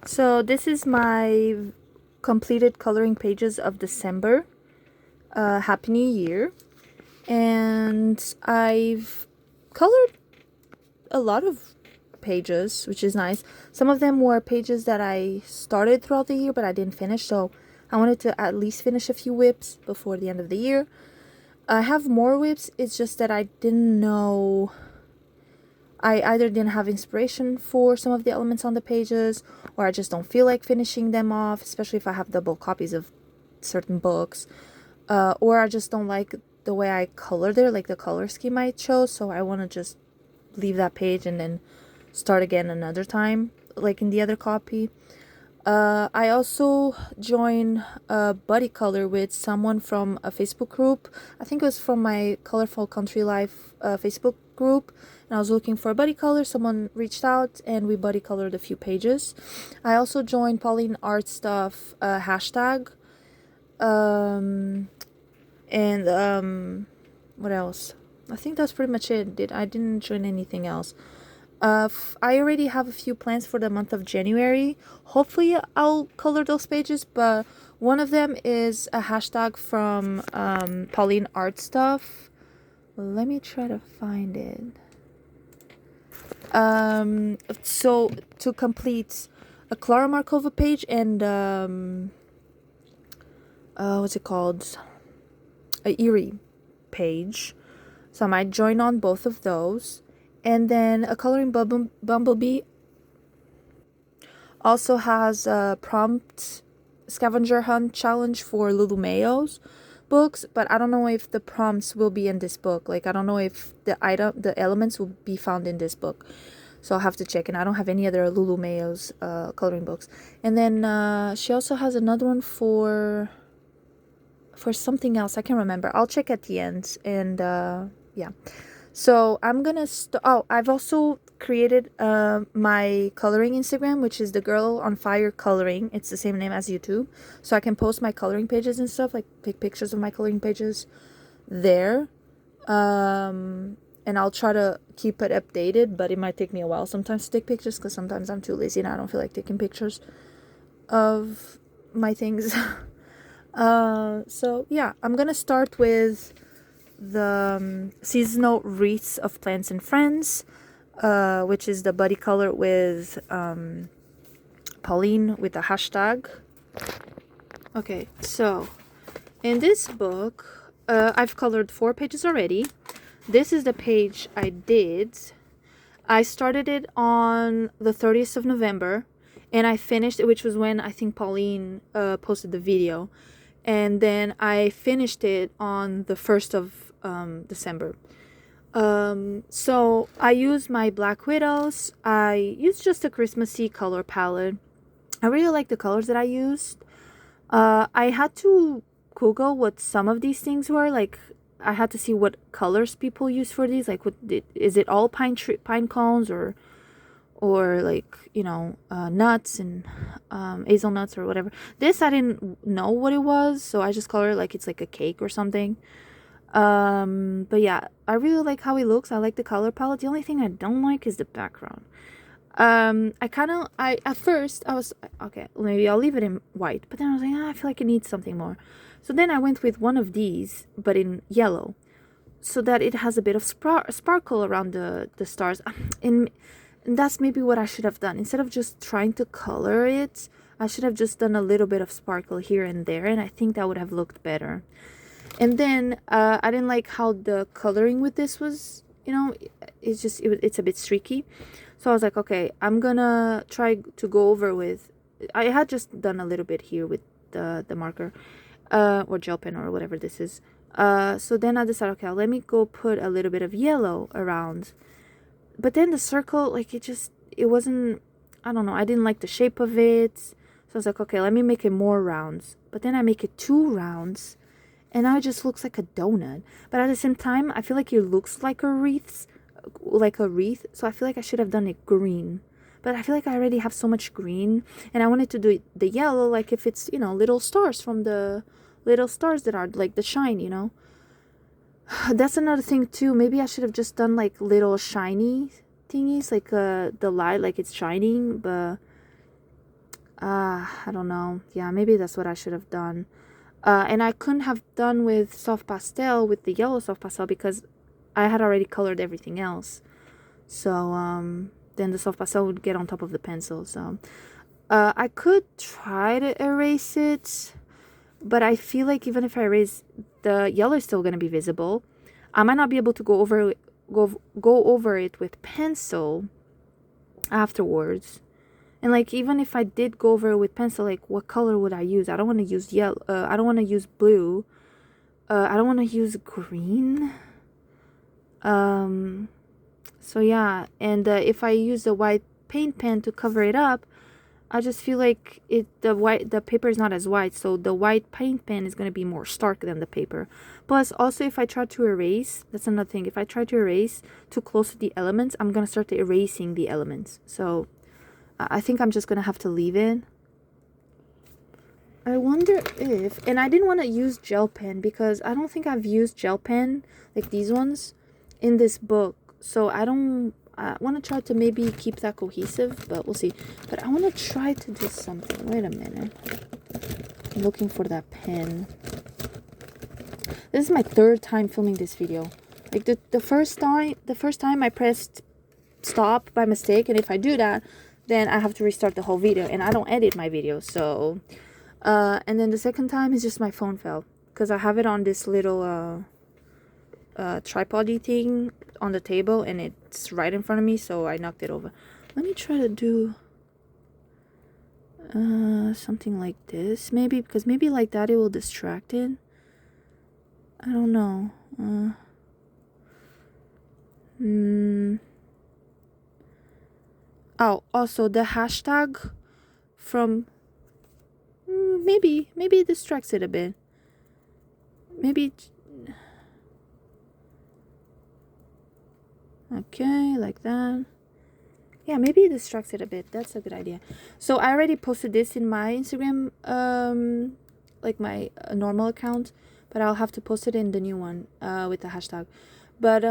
So this is my completed coloring pages of December. Happy New Year. And I've colored a lot of pages, which is nice. Some of them were pages that I started throughout the year, but I didn't finish. So I wanted to at least finish a few whips before the end of the year. I have more whips. It's just that I didn't know. I either didn't have inspiration for some of the elements on the pages, or I just don't feel like finishing them off, especially if I have double copies of certain books. Or I just don't like the way I colored it, like the color scheme I chose, so I want to just leave that page and then start again another time, like in the other copy. I also joined a buddy color with someone from a Facebook group. I think it was from my Colorful Country Life Facebook group. And I was looking for a buddy color. Someone reached out and we buddy colored a few pages. I also joined Pauline Art Stuff hashtag. What else? I think that's pretty much it. I didn't join anything else. I already have a few plans for the month of January. Hopefully I'll color those pages, but one of them is a hashtag from Pauline Art Stuff. Let me try to find it. So to complete a Clara Markova page and what's it called? A eriy page. So I might join on both of those. And then a coloringbumblebee also has a prompt scavenger hunt challenge for Lulu Mayo's books, but I don't know if the prompts will be in this book. Like, I don't know if the elements will be found in this book. So I'll have to check. And I don't have any other Lulu Mayo's coloring books. And then she also has another one for something else. I can't remember. I'll check at the end. And yeah. So I'm gonna I've also created my coloring Instagram, which is the Girl on Fire Coloring. It's the same name as YouTube, so I can post my coloring pages and stuff, like take pictures of my coloring pages there. And I'll try to keep it updated, but it might take me a while sometimes to take pictures because sometimes I'm too lazy and I don't feel like taking pictures of my things. So yeah, I'm gonna start with the seasonal wreaths of plants and friends, which is the buddy color with Pauline with the hashtag. Okay, so in this book I've colored 4 pages already. This is the page I did. I started it on the 30th of November and I finished it, which was when I think Pauline posted the video, and then I finished it on the 1st of December. So I used my Black Widows. I used just a Christmassy color palette. I really like the colors that I used. I had to Google what some of these things were. Like, I had to see what colors people use for these. Like, is it all pine cones or like, nuts and hazelnuts or whatever. This I didn't know what it was, so I just colored like it's like a cake or something. But yeah, I really like how it looks. I like the color palette. The only thing I don't like is the background. At first I was okay, maybe I'll leave it in white, but then I was like, I feel like it needs something more. So then I went with one of these, but in yellow, so that it has a bit of sparkle around the stars. And that's maybe what I should have done. Instead of just trying to color it, I should have just done a little bit of sparkle here and there, and I think that would have looked better. And then I didn't like how the coloring with this was, it's a bit streaky. So I was like, okay, I'm gonna try to go over with, I had just done a little bit here with the marker or gel pen or whatever this is. So then I decided, okay, let me go put a little bit of yellow around. But then the circle, like, it wasn't, I don't know, I didn't like the shape of it. So I was like, okay, let me make it more rounds. But then I make it 2 rounds. And now it just looks like a donut. But at the same time, I feel like it looks like a wreath. So I feel like I should have done it green. But I feel like I already have so much green. And I wanted to do the yellow, like if it's, little stars from the little stars that are like the shine, That's another thing too. Maybe I should have just done like little shiny thingies, like the light, like it's shining. But I don't know. Yeah, maybe that's what I should have done. And I couldn't have done with soft pastel, with the yellow soft pastel, because I had already colored everything else. So then the soft pastel would get on top of the pencil. So I could try to erase it, but I feel like even if I erase, the yellow is still going to be visible. I might not be able to go over it with pencil afterwards. And like, even if I did go over it with pencil, like, what color would I use? I don't want to use yellow. I don't want to use blue. I don't want to use green. So yeah, and if I use a white paint pen to cover it up, I just feel like the paper is not as white, so the white paint pen is going to be more stark than the paper. Plus, also, if I try to erase, that's another thing. If I try to erase too close to the elements, I'm going to start erasing the elements. So I think I'm just going to have to leave it. I wonder if, and I didn't want to use gel pen because I don't think I've used gel pen, like these ones, in this book. So I want to try to maybe keep that cohesive, but we'll see. But I want to try to do something. Wait a minute. I'm looking for that pen. This is my third time filming this video. Like the first time I pressed stop by mistake, and if I do that, then I have to restart the whole video, and I don't edit my videos. So and then the second time is just my phone fell because I have it on this little tripod-y thing on the table, and it's right in front of me, so I knocked it over. Let me try to do something like this, maybe, because maybe like that it will distract it. I don't know. Oh, also the hashtag from maybe it distracts it a bit. Maybe. Okay, like that. Yeah, maybe it distracts it a bit. That's a good idea. So I already posted this in my Instagram, like my normal account, but I'll have to post it in the new one with the hashtag. But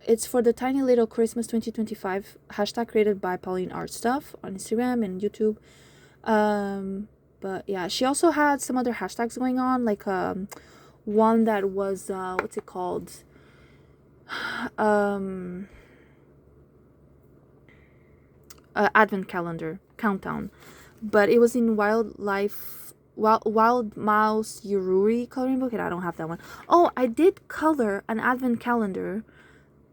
it's for the Tiny Little Christmas 2025 hashtag created by Pauline Art Stuff on Instagram and YouTube. But yeah, she also had some other hashtags going on, like one that was what's it called? Advent calendar countdown, but it was in wild mouse eriy coloring book, and I don't have that one. Oh, I did color an advent calendar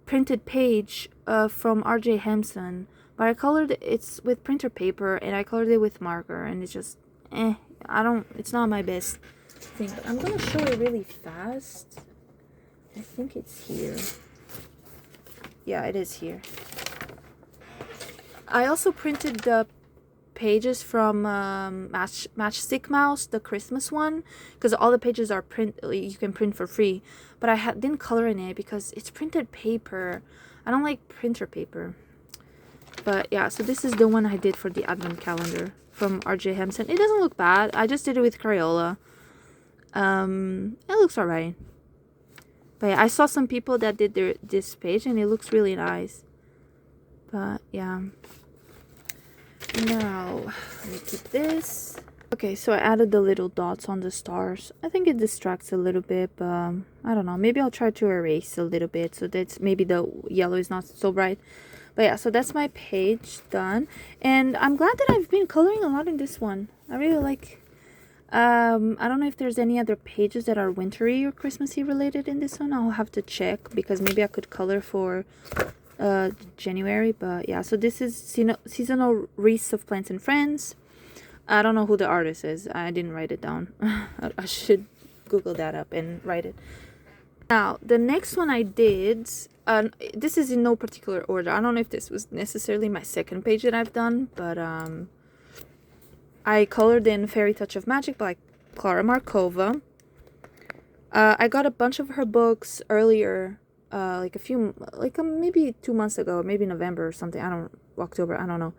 printed page from RJ Hempson, but I colored it's with printer paper, and I colored it with marker, and it's just it's not my best thing. But I'm gonna show it really fast. I think it's here. Yeah, it is here. I also printed the pages from Matchstick Mouse, the Christmas one, because all the pages are you can print for free. But I didn't color in it because it's printed paper. I don't like printer paper. But yeah, so this is the one I did for the advent calendar from RJ Hempson. It doesn't look bad. I just did it with Crayola. It looks alright. But yeah, I saw some people that did this page, and it looks really nice. But yeah. Now, let me keep this. Okay, so I added the little dots on the stars. I think it distracts a little bit, but I don't know. Maybe I'll try to erase a little bit so that maybe the yellow is not so bright. But yeah, so that's my page done. And I'm glad that I've been coloring a lot in this one. I really like... I don't know if there's any other pages that are wintry or Christmassy related in this one. I'll have to check, because maybe I could color for January. But yeah, so this is seasonal wreaths of plants and friends. I don't know who the artist is. I didn't write it down. I should Google that up and write it. Now, the next one I did, this is in no particular order. I don't know if this was necessarily my second page that I've done, but I colored in Fairy Touch of Magic by Clara Markova. I got a bunch of her books earlier, maybe 2 months ago, maybe November or something. October, I don't know.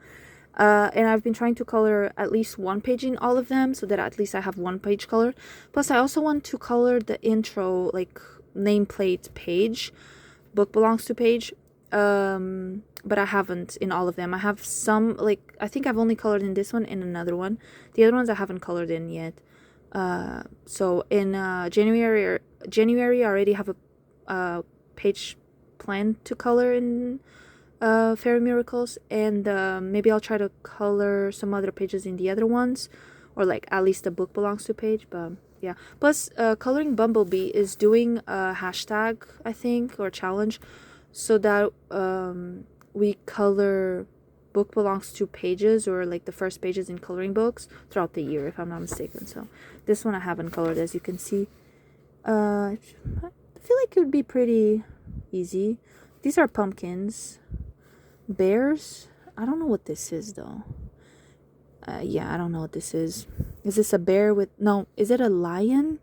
And I've been trying to color at least one page in all of them, so that at least I have one page colored. Plus, I also want to color the intro, like, nameplate page, book belongs to page, but I haven't in all of them. I have some, like, I think I've only colored in this one and another one. The other ones I haven't colored in yet. So in January I already have a page planned to color in Fairy Miracles, and maybe I'll try to color some other pages in the other ones, or like at least the book belongs to page. But yeah, plus Coloring Bumblebee is doing a hashtag, I think, or challenge, so that we color book belongs to pages, or like the first pages in coloring books throughout the year, if I'm not mistaken. So this one I haven't colored, as you can see. I feel like it would be pretty easy. These are pumpkins. Bears? I don't know what this is though. Yeah, I don't know what this is. Is this a bear with... No, is it a lion?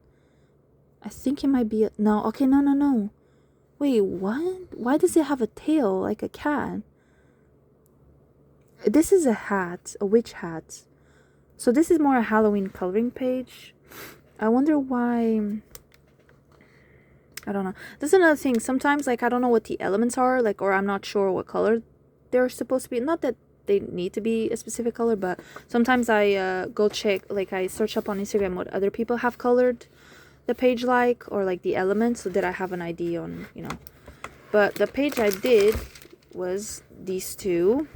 I think it might be no, okay, no. Wait, what? Why does it have a tail like a cat? This is a hat, a witch hat. So this is more a Halloween coloring page. I wonder why... I don't know. That's another thing. Sometimes, like, I don't know what the elements are, like, or I'm not sure what color they're supposed to be. Not that they need to be a specific color, but sometimes I go check, like, I search up on Instagram what other people have colored the page like, or like the elements, so that I have an idea on, you know. But the page I did was these two.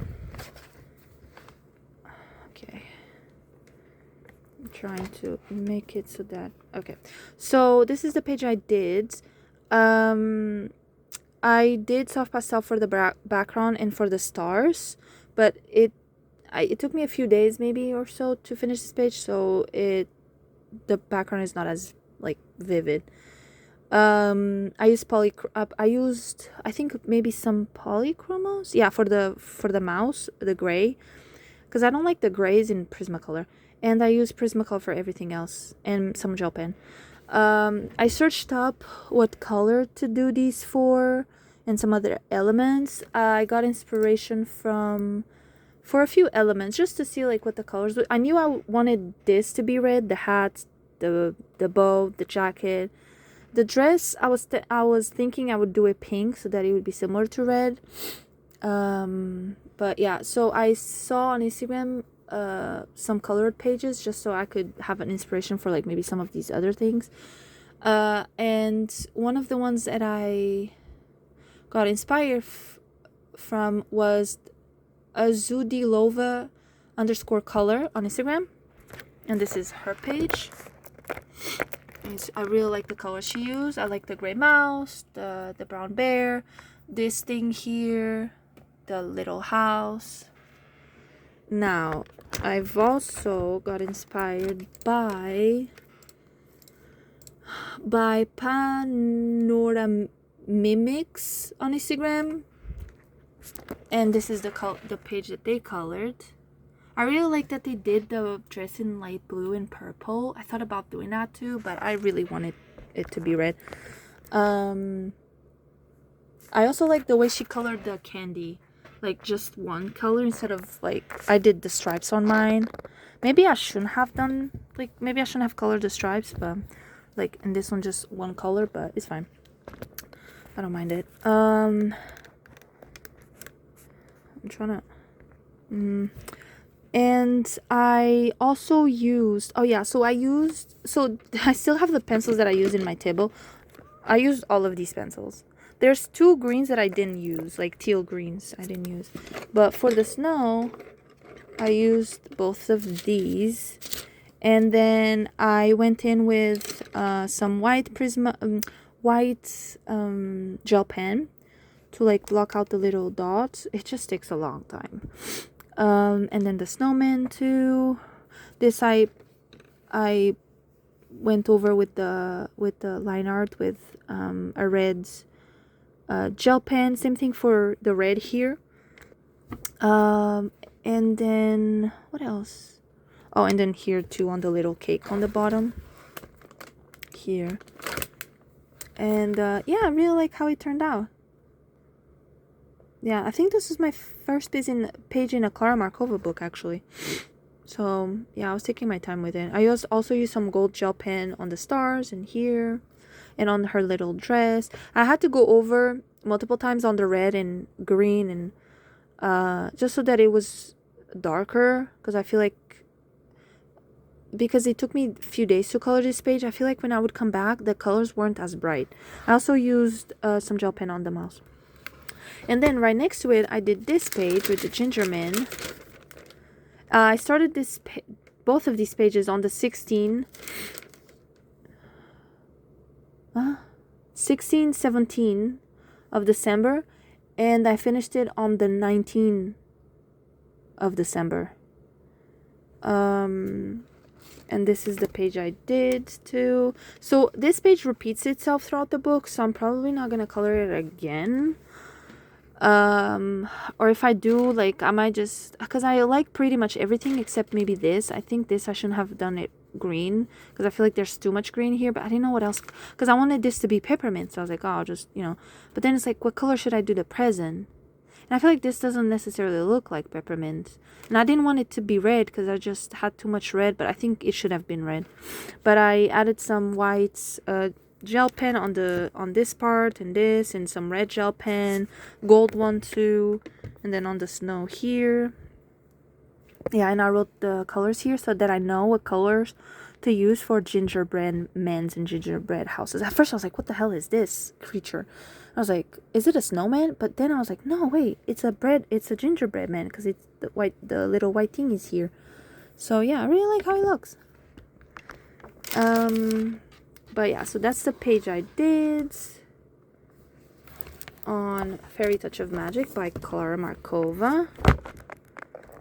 Okay. I'm trying to make it so that... Okay. So this is the page I did. I did soft pastel for the background and for the stars, but it took me a few days maybe or so to finish this page, so the background is not as like vivid. I used I think maybe some polychromos, yeah, for the mouse, the gray, because I don't like the grays in Prismacolor, and I use Prismacolor for everything else, and some gel pen. I searched up what color to do these for and some other elements. I got inspiration for a few elements just to see like what the colors would. I knew I wanted this to be red, the hat, the bow, the jacket. The dress, I was thinking I would do it pink so that it would be similar to red. But yeah, so I saw on Instagram some colored pages just so I could have an inspiration for like maybe some of these other things. And one of the ones that I got inspired from was Azudilova _color on Instagram, and this is her page. I really like the color she used. I like the gray mouse, the brown bear, this thing here, the little house. Now, I've also got inspired by Panoramimics on Instagram, and this is the page that they colored. I really like that they did the dress in light blue and purple. I thought about doing that too, but I really wanted it to be red. I also like the way she colored the candy, like just one color instead of like I did the stripes on mine. Maybe I shouldn't have colored the stripes, but like in this one just one color, but it's fine. I don't mind it. I'm trying to and I also used I still have the pencils that I used in my table. I used all of these pencils. There's two greens that I didn't use, like teal greens I didn't use. But for the snow, I used both of these. And then I went in with some white gel pen to like block out the little dots. It just takes a long time. And then the snowman too. This I went over with the line art with a red gel pen. Same thing for the red here. And then what else? Oh, and then here too on the little cake on the bottom here. And yeah, I really like how it turned out. Yeah, I think this is my first page in a Clara Markova book, actually. So, yeah, I was taking my time with it. I also used some gold gel pen on the stars and here and on her little dress. I had to go over multiple times on the red and green, and just so that it was darker, because I feel like, because it took me a few days to color this page, I feel like when I would come back, the colors weren't as bright. I also used some gel pen on the mouse. And then right next to it, I did this page with the ginger men. I started both of these pages on the 16, 17 of December, and I finished it on the 19th of December. And this is the page I did too. So this page repeats itself throughout the book, so I'm probably not gonna color it again. Or if I do, like, I might just, because I like pretty much everything except maybe this. I think this I shouldn't have done it green, because I feel like there's too much green here, but I didn't know what else, because I wanted this to be peppermint, so I was like, oh, I'll just, but then it's like, what color should I do the present? And I feel like this doesn't necessarily look like peppermint, and I didn't want it to be red because I just had too much red, but I think it should have been red. But I added some whites, gel pen on this part and this, and some red gel pen, gold one too, and then on the snow here. Yeah, and I wrote the colors here so that I know what colors to use for gingerbread men's and gingerbread houses. At first I was like, what the hell is this creature? I was like, is it a snowman? But then I was like, no, wait, it's a gingerbread man, because it's the little white thing is here. So yeah, I really like how it looks. But yeah, so that's the page I did on Fairy Touch of Magic by Clara Markova.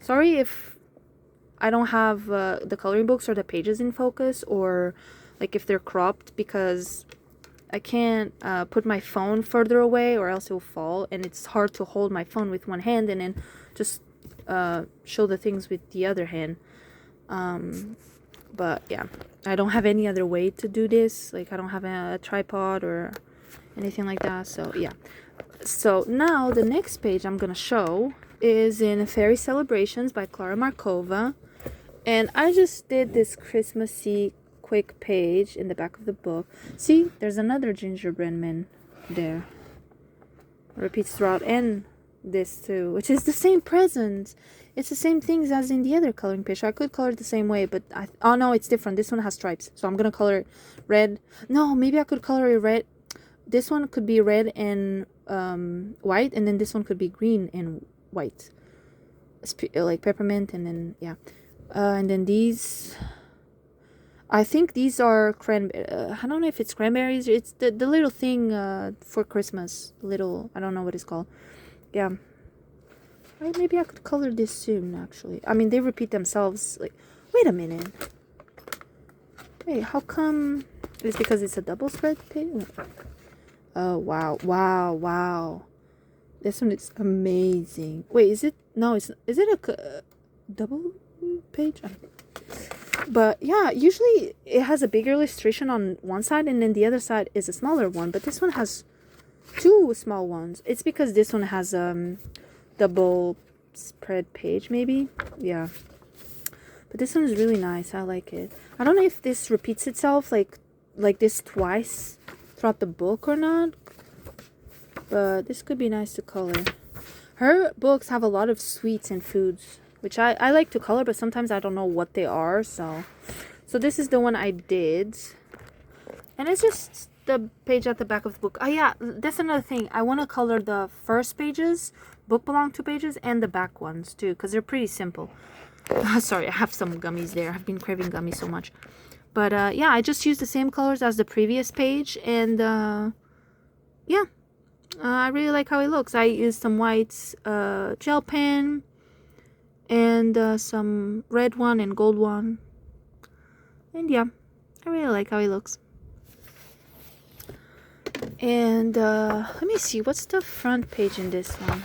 Sorry if I don't have the coloring books or the pages in focus, or like if they're cropped, because I can't put my phone further away or else it will fall, and it's hard to hold my phone with one hand and then just show the things with the other hand. But yeah, I don't have any other way to do this. Like, I don't have a tripod or anything like that. So yeah. So now the next page I'm gonna show is in Fairy Celebrations by Clara Markova. And I just did this Christmassy quick page in the back of the book. See, there's another gingerbread man there. Repeats throughout, and this too, which is the same present. It's the same things as in the other coloring page. I could color it the same way, but oh no, it's different. This one has stripes, so I'm gonna color it red. No, maybe I could color it red. This one could be red and white, and then this one could be green and white, like peppermint. And then yeah, and then these, I think these are cranberry. I don't know if it's cranberries. It's the little thing for Christmas. Little, I don't know what it's called. Yeah. Maybe I could color this soon, actually. I mean, they repeat themselves. Like, wait a minute. Wait, how come? It's because it's a double spread page? Oh, wow. Wow, wow. This one is amazing. Wait, is it? No, is it a double page? But yeah, usually it has a bigger illustration on one side, and then the other side is a smaller one. But this one has two small ones. It's because this one has double spread page, maybe. Yeah, but this one is really nice. I like it. I don't know if this repeats itself like this twice throughout the book or not, but this could be nice to color. Her books have a lot of sweets and foods, which I like to color, but sometimes I don't know what they are. So this is the one I did, and it's just the page at the back of the book. Oh yeah, that's another thing. I want to color the first pages, book belong 2 pages, and the back ones too, because they're pretty simple. Sorry, I have some gummies there. I've been craving gummies so much. But yeah, I just used the same colors as the previous page, and yeah, I really like how it looks. I used some whites, gel pen, and some red one and gold one, and yeah, I really like how it looks. And let me see, what's the front page in this one?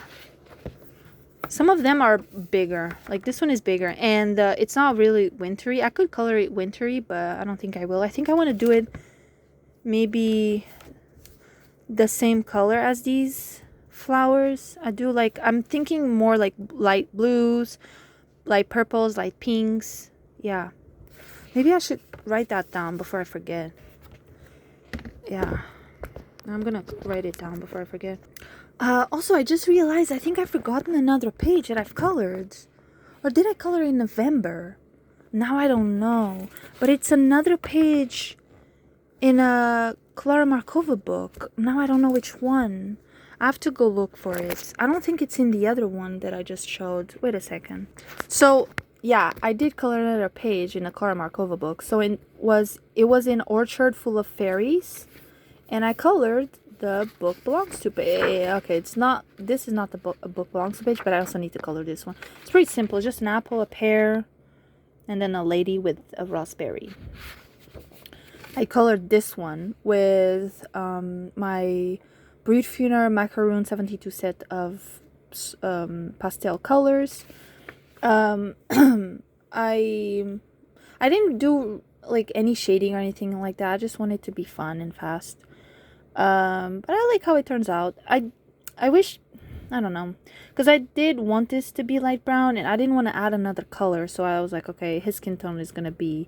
Some of them are bigger, like this one is bigger, and it's not really wintry. I could color it wintry, but I don't think I will. I think I want to do it maybe the same color as these flowers. I'm thinking more like light blues, light purples, light pinks. Yeah, maybe I should write that down before I forget. Yeah. I'm gonna write it down before I forget. Also, I just realized I think I've forgotten another page that I've colored. Or did I color in November? Now I don't know. But it's another page in a Clara Markova book. Now I don't know which one. I have to go look for it. I don't think it's in the other one that I just showed. Wait a second. So, yeah, I did color another page in a Clara Markova book. So it was in Orchard Full of Fairies. And I colored the book belongs to page. Okay, this is not the book belongs to page, but I also need to color this one. It's pretty simple. Just an apple, a pear, and then a lady with a raspberry. I colored this one with my Brut Funer Macaroon 72 set of pastel colors. I didn't do like any shading or anything like that. I just wanted to be fun and fast. But I like how it turns out. I wish, I don't know, because I did want this to be light brown and I didn't want to add another color, so I was like, okay, his skin tone is gonna be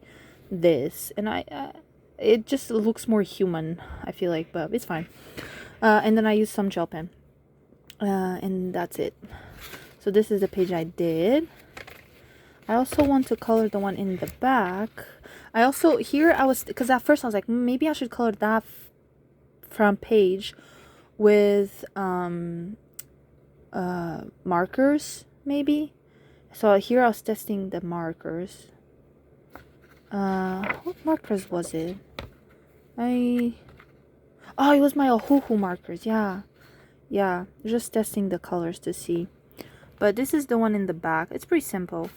this, and it just looks more human, I feel like, but it's fine. And then I used some gel pen, and that's it. So this is the page I did. I also want to color the one in the back. Because at first I was like, maybe I should color that front page with markers, maybe. So here I was testing the markers. What markers was it? It was my Ohuhu markers. Yeah, just testing the colors to see. But this is the one in the back. It's pretty simple.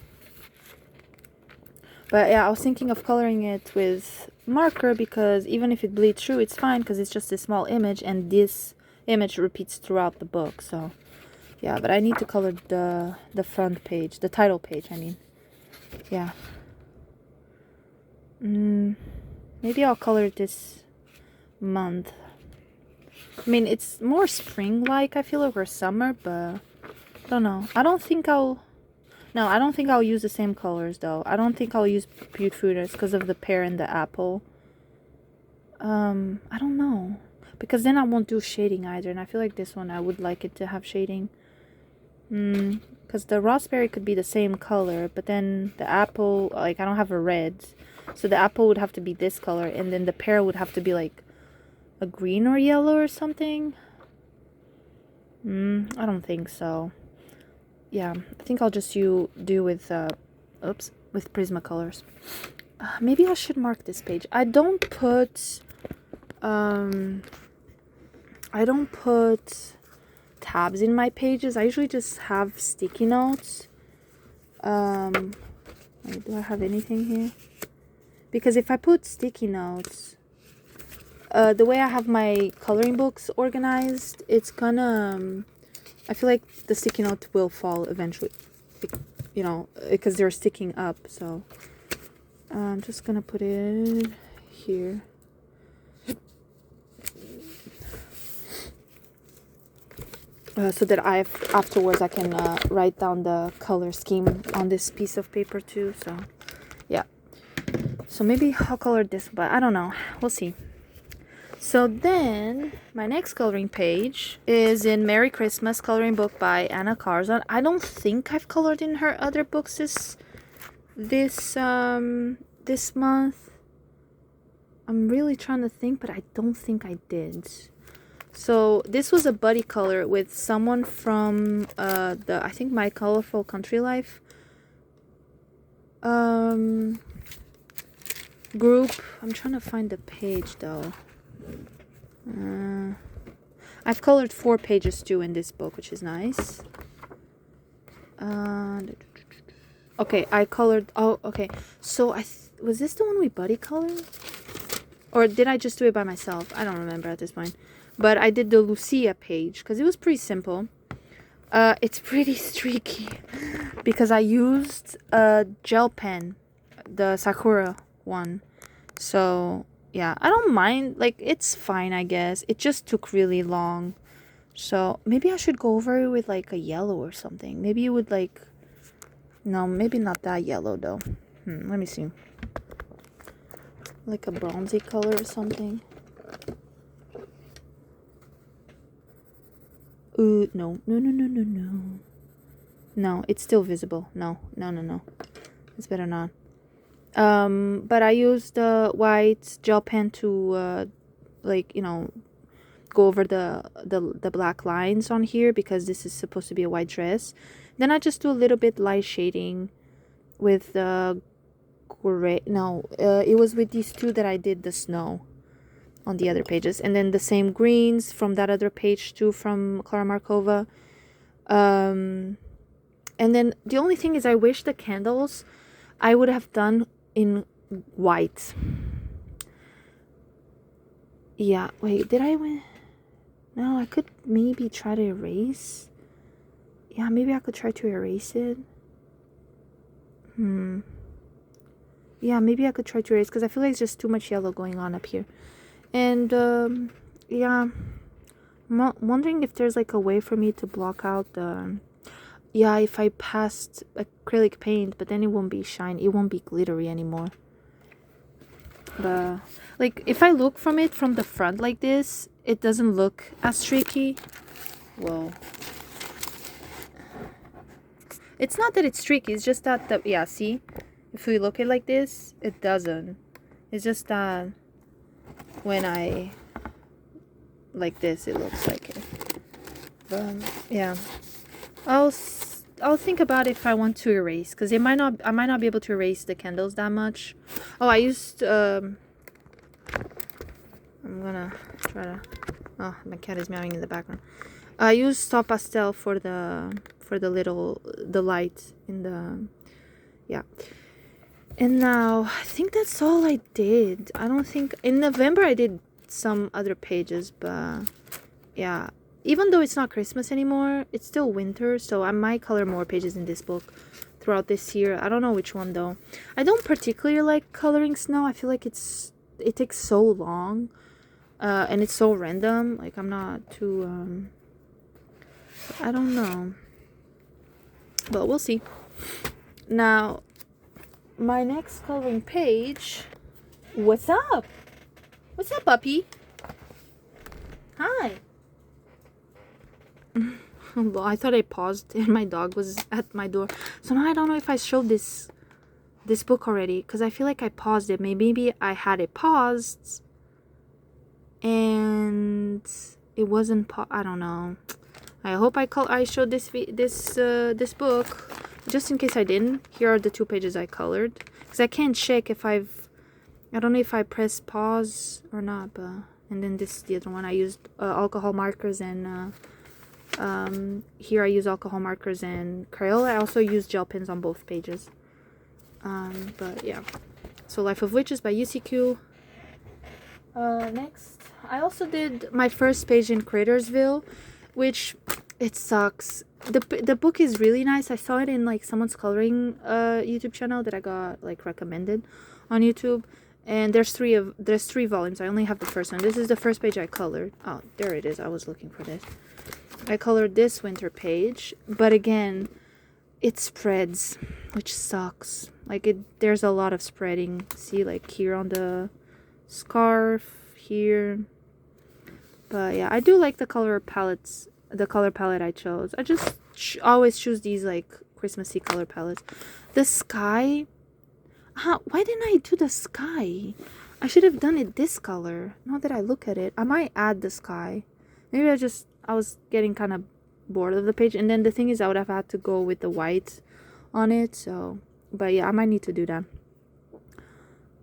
But yeah, I was thinking of coloring it with marker because even if it bleeds through, it's fine because it's just a small image and this image repeats throughout the book. So yeah, but I need to color the front page, the title page, I mean. Yeah. Maybe I'll color it this month. I mean, it's more spring-like, I feel, over summer, but I don't know. I don't think I'll use the same colors, though. I don't think I'll use Brut Futures because of the pear and the apple. I don't know. Because then I won't do shading either, and I feel like this one, I would like it to have shading. Because the raspberry could be the same color, but then the apple, like, I don't have a red. So the apple would have to be this color, and then the pear would have to be, like, a green or yellow or something. I don't think so. Yeah, I think I'll just do with with Prismacolors. Maybe I should mark this page. I don't put tabs in my pages. I usually just have sticky notes. Wait, do I have anything here? Because if I put sticky notes, the way I have my coloring books organized, it's gonna I feel like the sticky note will fall eventually, you know, because they're sticking up. So I'm just gonna put it here. So that afterwards I can write down the color scheme on this piece of paper too. So yeah, so maybe I'll color this, but I don't know, we'll see. So then my next coloring page is in Merry Christmas coloring book by Anna Carzon. I don't think I've colored in her other books this month. I'm really trying to think, but I don't think I did. So this was a buddy color with someone from I think My Colorful Country Life group. I'm trying to find the page though. I've colored 4 pages too in this book, which is nice. Okay, I colored. Oh, okay. So was this the one we buddy colored, or did I just do it by myself? I don't remember at this point. But I did the Lucia page because it was pretty simple. It's pretty streaky because I used a gel pen, the Sakura one. So yeah, I don't mind. Like, it's fine, I guess. It just took really long. So maybe I should go over it with like a yellow or something. Maybe you would like. No, maybe not that yellow though. Let me see. Like a bronzy color or something. No. No, it's still visible. No. It's better not. But I used the white gel pen to, like, you know, go over the black lines on here because this is supposed to be a white dress. Then I just do a little bit light shading with the gray. No, it was with these two that I did the snow on the other pages, and then the same greens from that other page too, from Clara Markova. And then the only thing is, I wish the candles I would have done in white. Yeah, wait, did I win? No, I could maybe try to erase. Yeah, maybe I could try to erase it. Yeah, maybe I could try to erase, because I feel like it's just too much yellow going on up here. And, yeah, I'm wondering if there's like a way for me to block out the... Yeah, if I passed acrylic paint, but then it won't be shiny. It won't be glittery anymore. But, like, if I look from it from the front like this, it doesn't look as streaky. Whoa. It's not that it's streaky, it's just that, yeah, see? If we look at it like this, it doesn't. It's just that when I, like this, it looks like it. But, yeah. I'll think about if I want to erase, because I might not be able to erase the candles that much. Oh, I used, I'm gonna try to... Oh, my cat is meowing in the background. I used Stop Pastel for the light in the... Yeah. And now, I think that's all I did. I don't think... In November, I did some other pages, but... Yeah. Even though it's not Christmas anymore, it's still winter, so I might color more pages in this book throughout this year. I don't know which one, though. I don't particularly like coloring snow. I feel like it takes so long. And it's so random. Like, I'm not too... I don't know. But we'll see. Now... My next coloring page. What's up? What's up, puppy? Hi. Well, I thought I paused and my dog was at my door. So now I don't know if I showed this book already, because I feel like I paused it. Maybe I had it paused and it wasn't I don't know. I hope I showed this book. Just in case I didn't, here are the 2 pages I colored. Because I can't check if I don't know if I pressed pause or not. But and then this is the other one. I used alcohol markers and here I use alcohol markers and Crayola. I also use gel pens on both pages. But yeah. So Life of Witches by UCQ. Next, I also did my first page in Cratersville, which it sucks. The book is really nice. I saw it in like someone's coloring YouTube channel that I got like recommended on YouTube, and there's 3 volumes. I only have the first one. This is the first page I colored. Oh, there it is. I was looking for this. I colored this winter page, but again, it spreads, which sucks. Like there's a lot of spreading. See, like here on the scarf here. But yeah, I do like the color palettes. The color palette I chose. I just always choose these like Christmassy color palettes. The sky. Why didn't I do the sky? I should have done it this color. Now that I look at it, I might add the sky. Maybe I was getting kind of bored of the page. And then the thing is, I would have had to go with the white on it. So, but yeah, I might need to do that.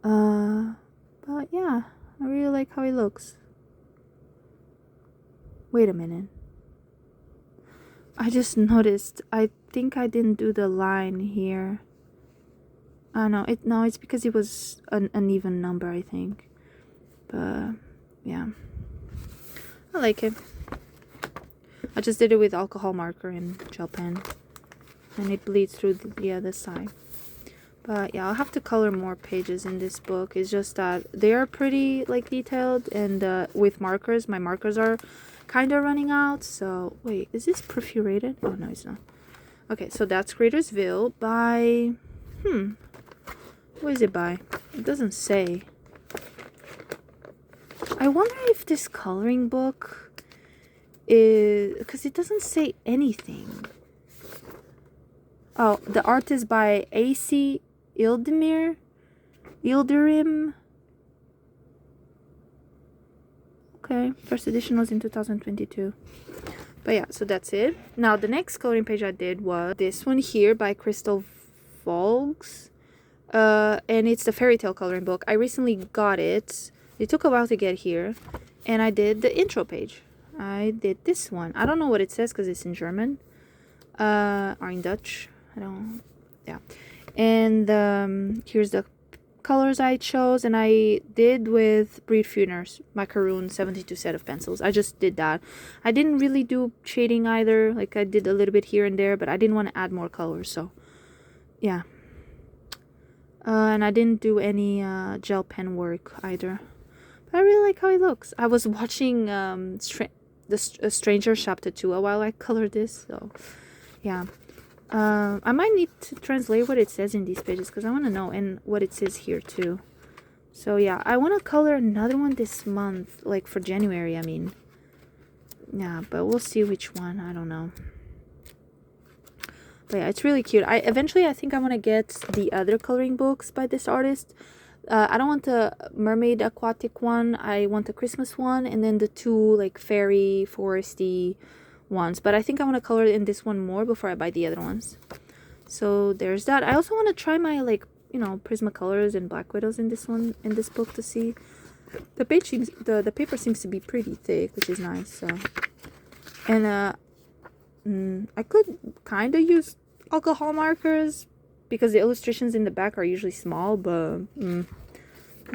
But yeah, I really like how it looks. Wait a minute. I just noticed. I think I didn't do the line here. No, it's because it was an even number, I think. But yeah, I like it. I just did it with alcohol marker and gel pen, and it bleeds through the other side. But yeah, I'll have to color more pages in this book. It's just that they are pretty like detailed, and with markers, my markers are kind of running out. So wait, is this perforated? Oh no, it's not. Okay, so that's Cratersville by who is it by? It doesn't say. I wonder if this coloring book is, because it doesn't say anything. Oh, the art is by A.C. Ilderim. Okay, first edition was in 2022. But yeah, so that's it. Now, the next coloring page I did was this one here by Crystal Vogues. And it's the fairy tale coloring book. I recently got it. It took a while to get here. And I did the intro page. I did this one. I don't know what it says because it's in German. Or in Dutch. I don't... Yeah. And here's the colors I chose. And I did with Breed Funer's Macaroon 72 set of pencils. I just did that. I didn't really do shading either. Like, I did a little bit here and there. But I didn't want to add more colors. So, yeah. And I didn't do any gel pen work either. But I really like how it looks. I was watching Stranger Chapter 2 while I colored this. So, yeah. I might need to translate what it says in these pages because I want to know, and what it says here too. So, yeah. I want to color another one this month. Like for January, I mean. Yeah, but we'll see which one. I don't know. But yeah, it's really cute. Eventually I think I want to get the other coloring books by this artist. I don't want the mermaid aquatic one. I want the Christmas one, and then the two like fairy foresty ones. But I think I want to color in this one more before I buy the other ones. So there's that. I also want to try my like, you know, Prismacolors and Black Widows in this one, in this book, to see. The page seems, the paper seems to be pretty thick, which is nice. So, and I could kind of use alcohol markers because the illustrations in the back are usually small, but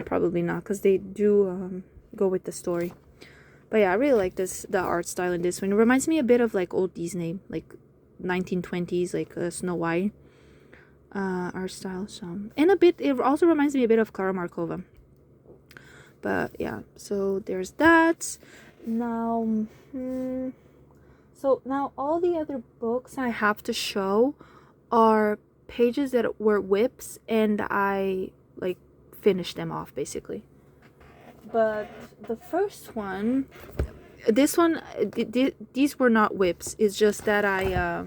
probably not because they do go with the story. But yeah, I really like the art style in this one. It reminds me a bit of like old Disney, like 1920s, like Snow White art style. So, and a bit, it also reminds me a bit of Clara Markova. But yeah, so there's that. Now, so now all the other books I have to show are pages that were whips, and I like finished them off basically. But the first one, this one, these were not whips. It's just that I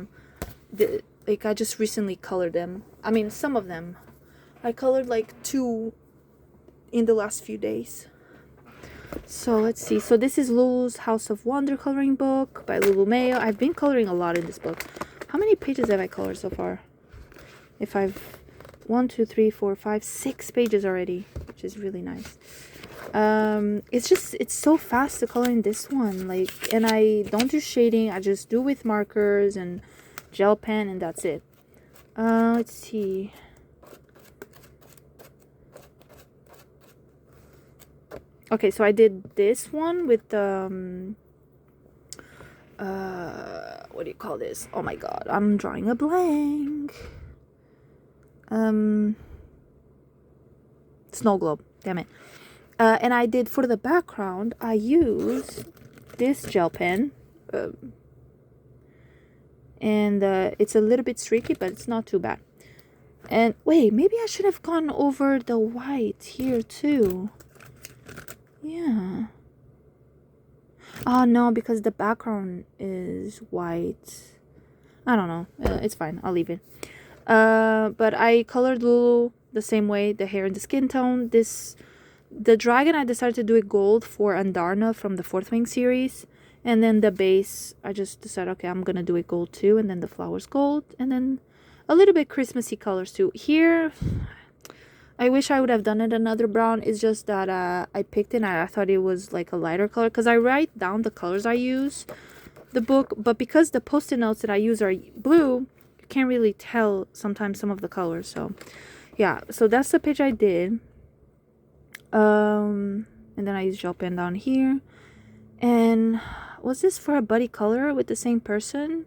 just recently colored them. I mean, some of them. I colored like 2 in the last few days. So let's see. So this is Lulu's House of Wonder coloring book by Lulu Mayo. I've been coloring a lot in this book. How many pages have I colored so far? If I've 1, 2, 3, 4, 5, 6 pages already, which is really nice. It's so fast to color in this one. Like, and I don't do shading. I just do with markers and gel pen, and that's it. Let's see. Okay, so I did this one with the, what do you call this? Oh my god, I'm drawing a blank. Snow globe, damn it. And I did, for the background, I used this gel pen. And it's a little bit streaky, but it's not too bad. And wait, maybe I should have gone over the white here too. Yeah. Oh no, because the background is white. I don't know. It's fine. I'll leave it. But I colored Lulu the same way, the hair and the skin tone. The dragon, I decided to do it gold for Andarna from the Fourth Wing series. And then the base, I just decided, okay, I'm gonna do it gold too. And then the flowers gold. And then a little bit Christmassy colors too. Here, I wish I would have done it another brown. It's just that I picked it and I thought it was like a lighter color. Because I write down the colors I use, the book. But because the Post-it notes that I use are blue, you can't really tell sometimes some of the colors. So, yeah. So that's the page I did. And then I used gel pen down here. And was this for a buddy color with the same person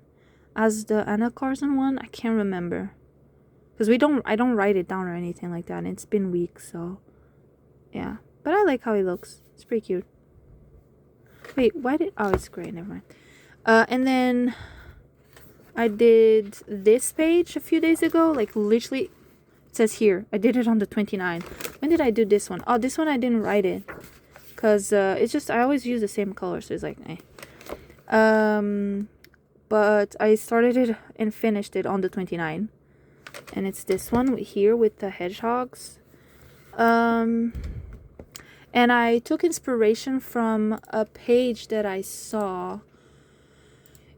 as the Anna Carson one? I can't remember. Because I don't write it down or anything like that. And it's been weeks, so yeah. But I like how it looks. It's pretty cute. Wait, oh, it's gray, never mind. And then I did this page a few days ago. Like literally, it says here. I did it on the 29th. When did I do this one? Oh, this one I didn't write it. Because it's just, I always use the same color. So it's like, eh. But I started it and finished it on the 29th. And it's this one here with the hedgehogs. And I took inspiration from a page that I saw.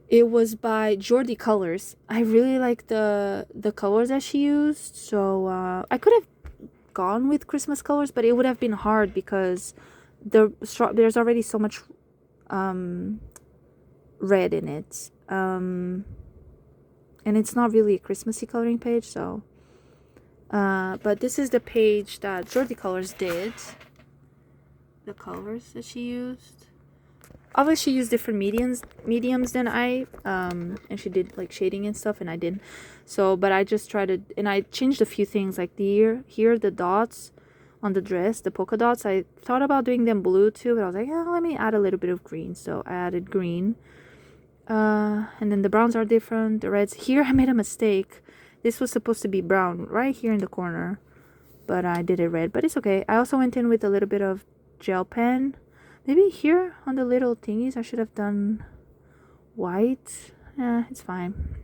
It was by Jordi Colors. I really like the colors that she used. So I could have gone with Christmas colors, but it would have been hard because there's already so much red in it. And it's not really a Christmassy coloring page, so but this is the page that Jordi Colors did. The colors that she used. Obviously, she used different mediums than I, and she did like shading and stuff, and I didn't. So, but I just tried to, and I changed a few things, like here the dots on the dress, the polka dots. I thought about doing them blue too, but I was like, yeah, let me add a little bit of green. So I added green. And then the browns are different. The reds. Here I made a mistake. This was supposed to be brown right here in the corner, but I did it red. But it's okay. I also went in with a little bit of gel pen. Maybe here on the little thingies I should have done white. Yeah, it's fine.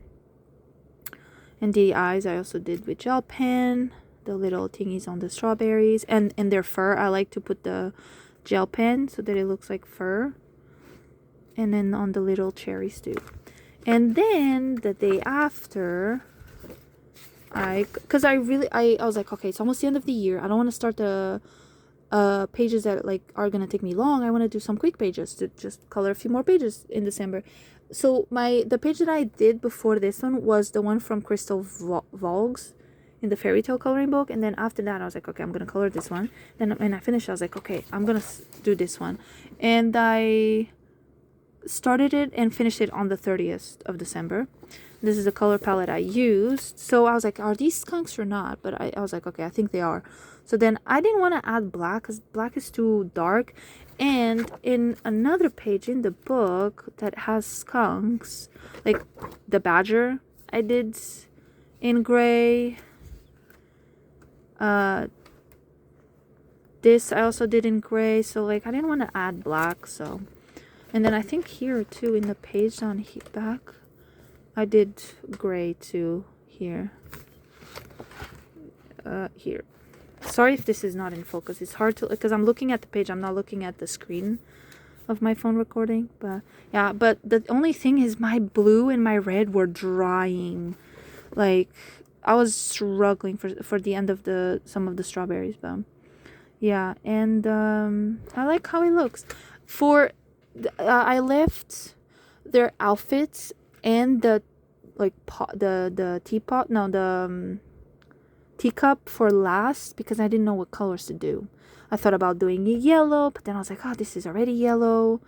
And the eyes I also did with gel pen. The little thingies on the strawberries and their fur. I like to put the gel pen so that it looks like fur. And then on the little cherries too. And then the day after, I was like, okay, it's almost the end of the year. I don't want to start the pages that like are gonna take me long. I want to do some quick pages to just color a few more pages in December. So the page that I did before this one was the one from Crystal Vogues in the fairy tale coloring book. And then after that I was like, okay, I'm gonna color this one. Then when I finished, I was like, okay, I'm gonna do this one. And I started it and finished it on the 30th of December. This is the color palette I used. So I was like, are these skunks or not? But I was like, okay, I think they are. So then I didn't want to add black because black is too dark. And in another page in the book that has skunks, like the badger, I did in gray. This I also did in gray. So like I didn't want to add black, so. And then I think here too in the page on back, I did gray too here. Here. Sorry if this is not in focus. It's hard to, because I'm looking at the page. I'm not looking at the screen of my phone recording. But yeah, but the only thing is my blue and my red were drying. Like I was struggling for the end of some of the strawberries. But yeah, and I like how it looks. I left their outfits and the like the teapot, no, the teacup for last because I didn't know what colors to do. I thought about doing yellow, but then I was like, oh, this is already yellow.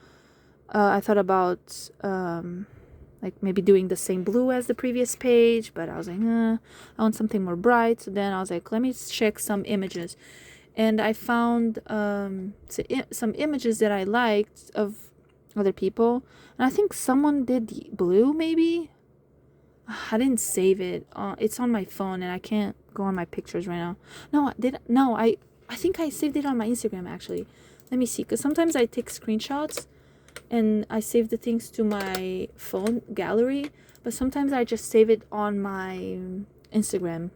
I thought about like maybe doing the same blue as the previous page, but I was like, I want something more bright. So then I was like, let me check some images. And I found some images that I liked of other people. And I think someone did blue, maybe. I didn't save it. It's on my phone, and I can't go on my pictures right now. No, I think I saved it on my Instagram, actually. Let me see, because sometimes I take screenshots, and I save the things to my phone gallery. But sometimes I just save it on my Instagram.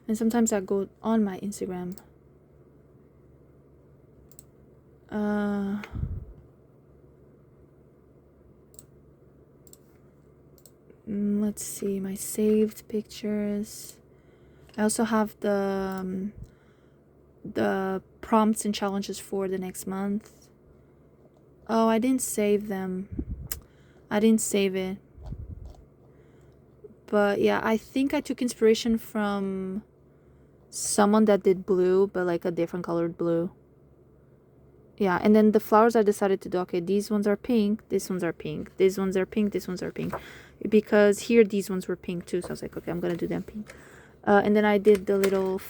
And sometimes I go on my Instagram. Let's see, my saved pictures. I also have the prompts and challenges for the next month. Oh, I didn't save them. I didn't save it. But yeah, I think I took inspiration from someone that did blue, but like a different colored blue. Yeah, and then the flowers I decided to do, okay, these ones are pink, these ones are pink, these ones are pink, these ones are pink. Because here these ones were pink too, so I was like, okay, I'm gonna do them pink. And then I did the little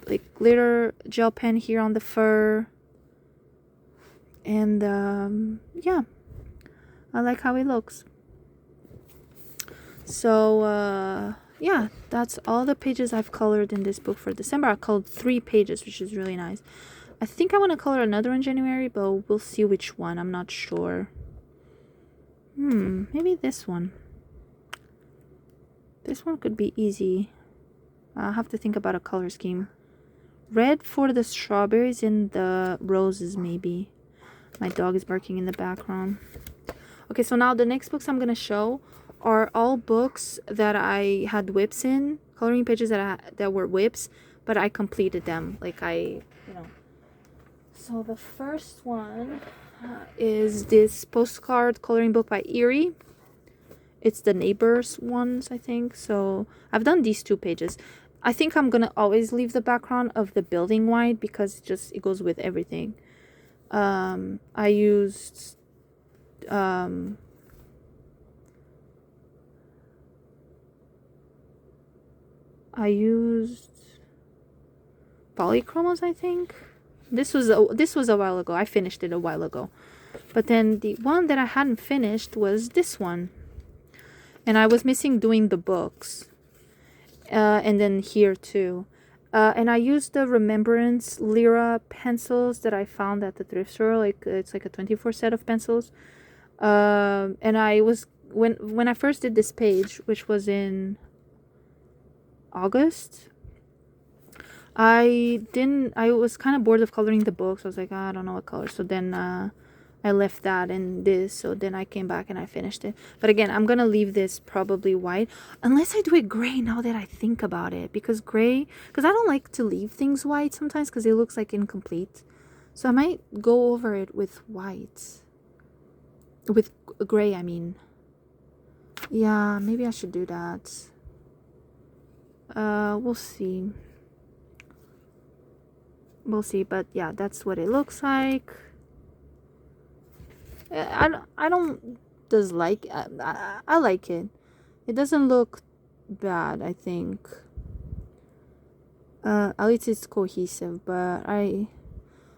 like glitter gel pen here on the fur. And yeah, I like how it looks. So yeah, that's all the pages I've colored in this book for December. I colored 3 pages, which is really nice. I think I want to color another in January, but we'll see which one. I'm not sure. Maybe this one. This one could be easy. I'll have to think about a color scheme. Red for the strawberries and the roses, maybe. My dog is barking in the background. Okay, so now the next books I'm gonna show are all books that I had whips in, coloring pages that were whips, but I completed them. Like So the first one is this postcard coloring book by Eriy. It's the neighbors ones, I think. So I've done these 2 pages. I think I'm gonna always leave the background of the building white because it goes with everything. I used polychromos, I think. This was a while ago. I finished it a while ago. But then the one that I hadn't finished was this one. And I was missing doing the books. And then here too. And I used the Remembrance Lyra pencils that I found at the thrift store. Like it's like a 24 set of pencils. And I was when I first did this page, which was in August, I was kind of bored of coloring the books. I was like, I don't know what color. So then I left that and this. So then I came back and I finished it. But again, I'm gonna leave this probably white unless I do it gray now that I think about it, because I don't like to leave things white sometimes because it looks like incomplete. So I might go over it with white, with gray, I mean. Yeah, maybe I should do that. We'll see. But yeah, that's what it looks like. I don't dislike. I like it. It doesn't look bad, I think. At least it's cohesive, but I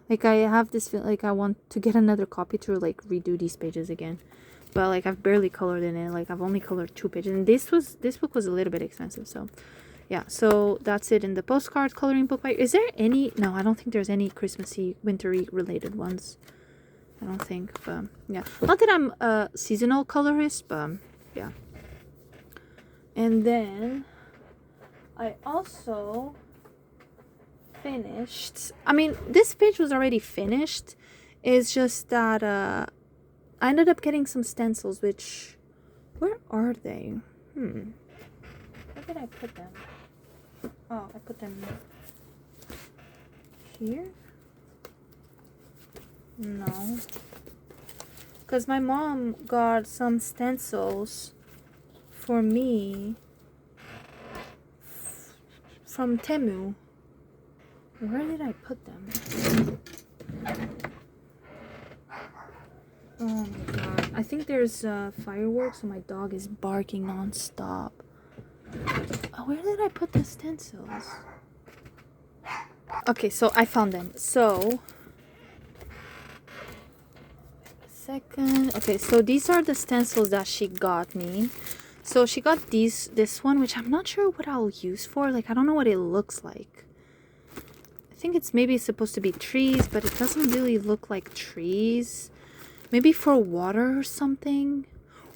have this feel like I want to get another copy to like redo these pages again. But like I've barely colored in it. Like I've only colored 2 pages, and this book was a little bit expensive, so yeah. So that's it in the postcard coloring book. Is there any? No, I don't think there's any Christmassy, wintry related ones. I don't think, but yeah. Not that I'm a seasonal colorist, but yeah. And then I also finished. I mean, this page was already finished. It's just that I ended up getting some stencils, which, where are they? Where did I put them? Oh, I put them here? No. Because my mom got some stencils for me from Temu. Where did I put them? Oh my god. I think there's fireworks, so my dog is barking non-stop. Oh, where did I put the stencils? Okay, so I found them. So second. Okay, so these are the stencils that she got me. So she got this one, which I'm not sure what I'll use for. Like, I don't know what it looks like. I think it's maybe supposed to be trees, but it doesn't really look like trees. Maybe for water or something,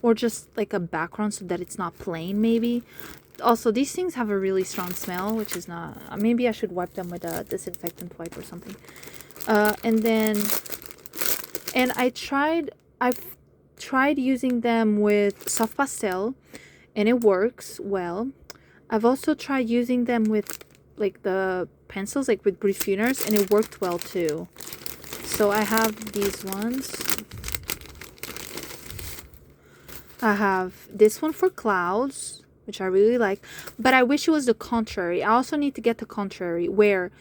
or just like a background so that it's not plain, maybe. Also, these things have a really strong smell, which is not, maybe I should wipe them with a disinfectant wipe or something. And I've tried using them with soft pastel, and it works well. I've also tried using them with like the pencils, like with briefeners, and it worked well too. So I have these ones. I have this one for clouds, which I really like, but I wish it was the contrary. I also need to get the contrary, where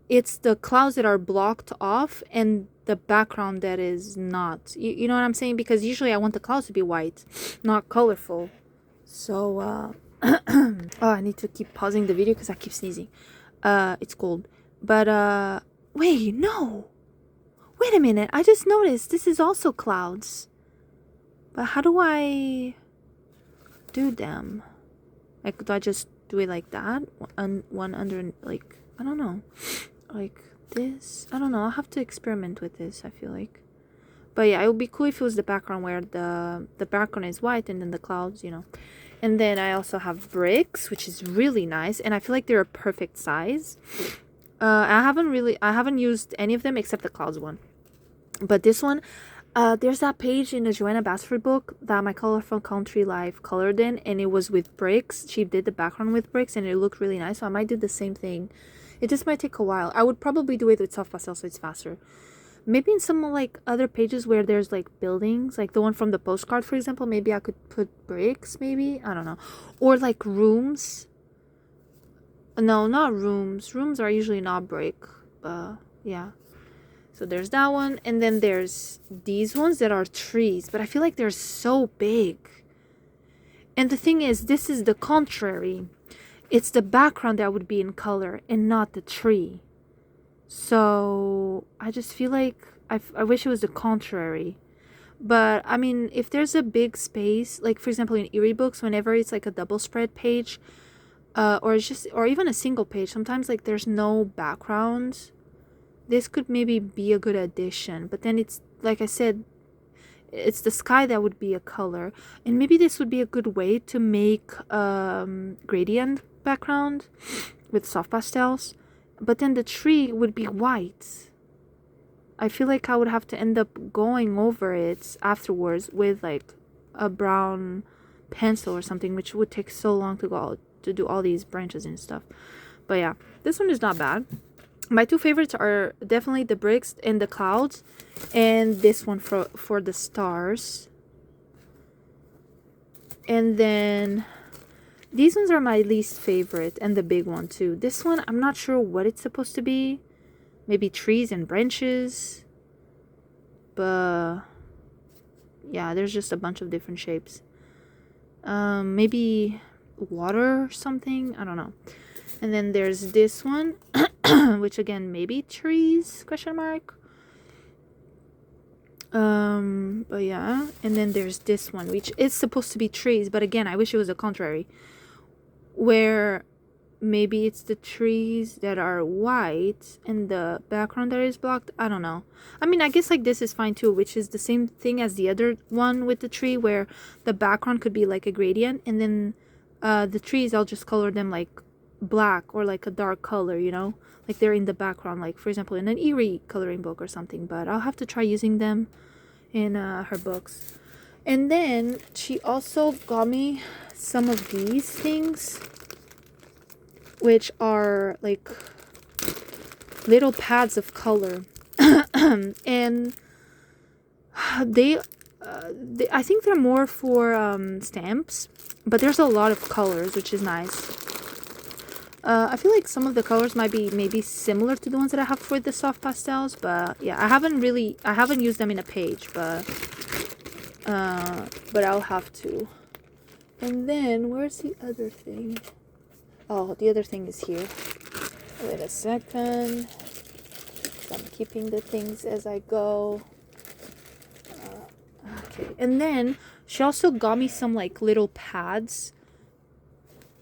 it's the clouds that are blocked off and the background that is not. You know what I'm saying? Because usually I want the clouds to be white, not colorful. So, oh, I need to keep pausing the video because I keep sneezing. It's cold. But, wait, no. Wait a minute. I just noticed this is also clouds. But how do I do them? Like, do I just do it like that? One under, like, I don't know. Like this? I don't know. I'll have to experiment with this, I feel like. But yeah, it would be cool if it was the background where the background is white and then the clouds, you know. And then I also have bricks, which is really nice, and I feel like they're a perfect size. I haven't used any of them except the clouds one. But this one, there's that page in the Joanna Basford book that my Colorful Country Life colored in, and it was with bricks. She did the background with bricks, and it looked really nice. So I might do the same thing. It just might take a while. I would probably do it with soft pastel, so it's faster. Maybe in some like other pages where there's like buildings, like the one from the postcard, for example, maybe I could put bricks, maybe, I don't know. Or like rooms. No, not rooms. Rooms are usually not brick. Yeah. So there's that one. And then there's these ones that are trees, but I feel like they're so big. And the thing is, this is the contrary. It's the background that would be in color and not the tree. So I just feel like I wish it was the contrary. But I mean, if there's a big space, like for example in Eriy books, whenever it's like a double spread page, or even a single page, sometimes like there's no background, this could maybe be a good addition. But then it's like I said, it's the sky that would be a color, and maybe this would be a good way to make gradient background with soft pastels. But then the tree would be white. I feel like I would have to end up going over it afterwards with like a brown pencil or something, which would take so long to do all these branches and stuff. But yeah, this one is not bad. My two favorites are definitely the bricks and the clouds, and this one for the stars. And then these ones are my least favorite, and the big one too. This one, I'm not sure what it's supposed to be. Maybe trees and branches. But yeah, there's just a bunch of different shapes. Maybe water or something. I don't know. And then there's this one, which again, maybe trees, question mark. But yeah. And then there's this one, which is supposed to be trees. But again, I wish it was the contrary, where maybe it's the trees that are white and the background that is blocked. I don't know. I mean, I guess like this is fine too, which is the same thing as the other one with the tree, where the background could be like a gradient, and then the trees, I'll just color them like black or like a dark color, you know, like they're in the background, like for example in an Eriy coloring book or something. But I'll have to try using them in her books. And then she also got me some of these things, which are like little pads of color. And they I think they're more for stamps, but there's a lot of colors, which is nice. I feel like some of the colors might be maybe similar to the ones that I have for the soft pastels, but yeah, I haven't used them in a page, but I'll have to. And then where's the other thing? Oh, the other thing is here. Wait a second. I'm keeping the things as I go. Okay. And then she also got me some like little pads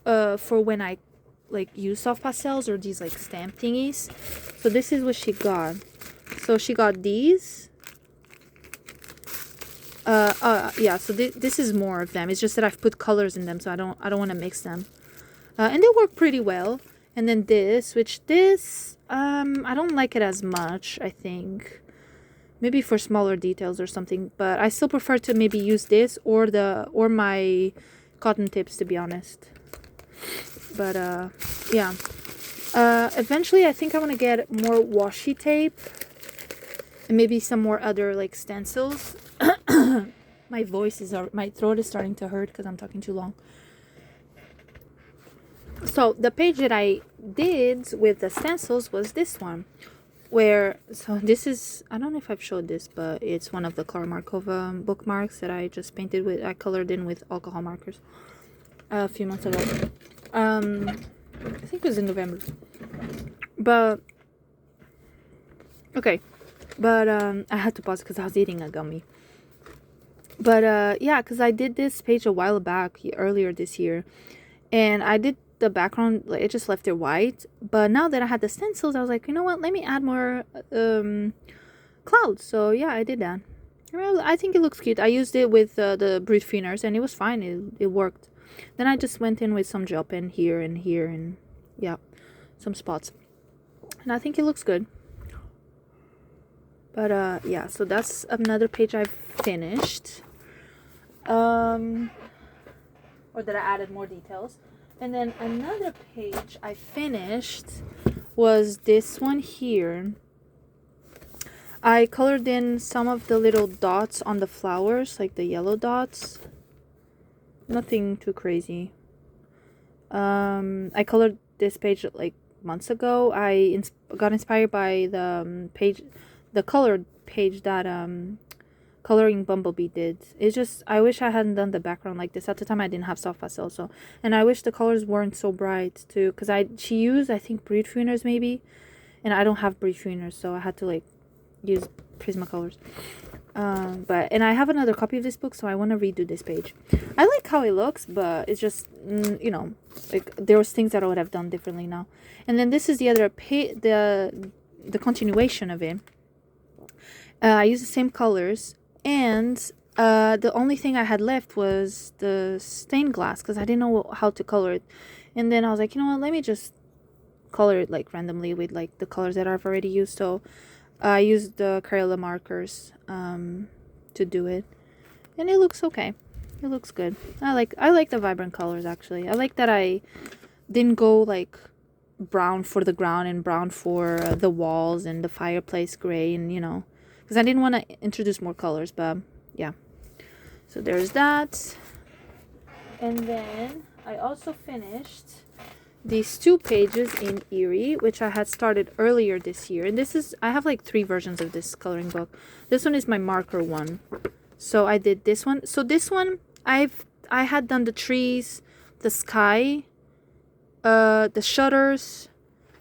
for when I like use soft pastels or these like stamp thingies. So this is what she got. So she got these. Yeah, so this is more of them. It's just that I've put colors in them, so I don't want to mix them. And they work pretty well. And then this, I don't like it as much, I think. Maybe for smaller details or something, but I still prefer to maybe use this or my cotton tips, to be honest. But yeah. Eventually I think I want to get more washi tape and maybe some more other like stencils. My throat is starting to hurt because I'm talking too long. So the page that I did with the stencils was this one, so this is, I don't know if I've showed this, but it's one of the Clara Markova bookmarks that I just painted with, I colored in with alcohol markers a few months ago. I think it was in November. But okay, but I had to pause because I was eating a gummy. But yeah, because I did this page a while back, earlier this year, and I did the background, like it just left it white. But now that I had the stencils, I was like, you know what, let me add more clouds. So yeah, I did that, Well, I think it looks cute. I used it with the brood thinners and it was fine. It worked. Then I just went in with some gel pen here and yeah, some spots. And I think it looks good. But yeah, so that's another page I've finished. Or that I added more details. And then another page I finished was this one here. I colored in some of the little dots on the flowers, like the yellow dots. Nothing too crazy. I colored this page like months ago. I got inspired by the the colored page that Coloringbumblebee did. It's just, I wish I hadn't done the background like this. At the time I didn't have soft pastel, so, and I wish the colors weren't so bright too, because she used, I think, brood thinners maybe, and I don't have brood thinners, so I had to like use Prismacolors. And I have another copy of this book, so I want to redo this page. I like how it looks, but it's just, you know, like there was things that I would have done differently now. And then this is the other page, the continuation of it. I used the same colors, and the only thing I had left was the stained glass, because I didn't know how to color it. And then I was like, you know what, let me just color it like randomly with like the colors that I've already used. So I used the Crayola markers to do it, and it looks okay. It looks good. I like the vibrant colors, actually. I like that I didn't go like brown for the ground and brown for the walls and the fireplace gray, and you know, because I didn't want to introduce more colors. But yeah, so there's that. And then I also finished these 2 pages in Eriy, which I had started earlier this year. And this is, I have like 3 versions of this coloring book. This one is my marker one. So I did this one. So this one, I had done the trees, the sky, the shutters,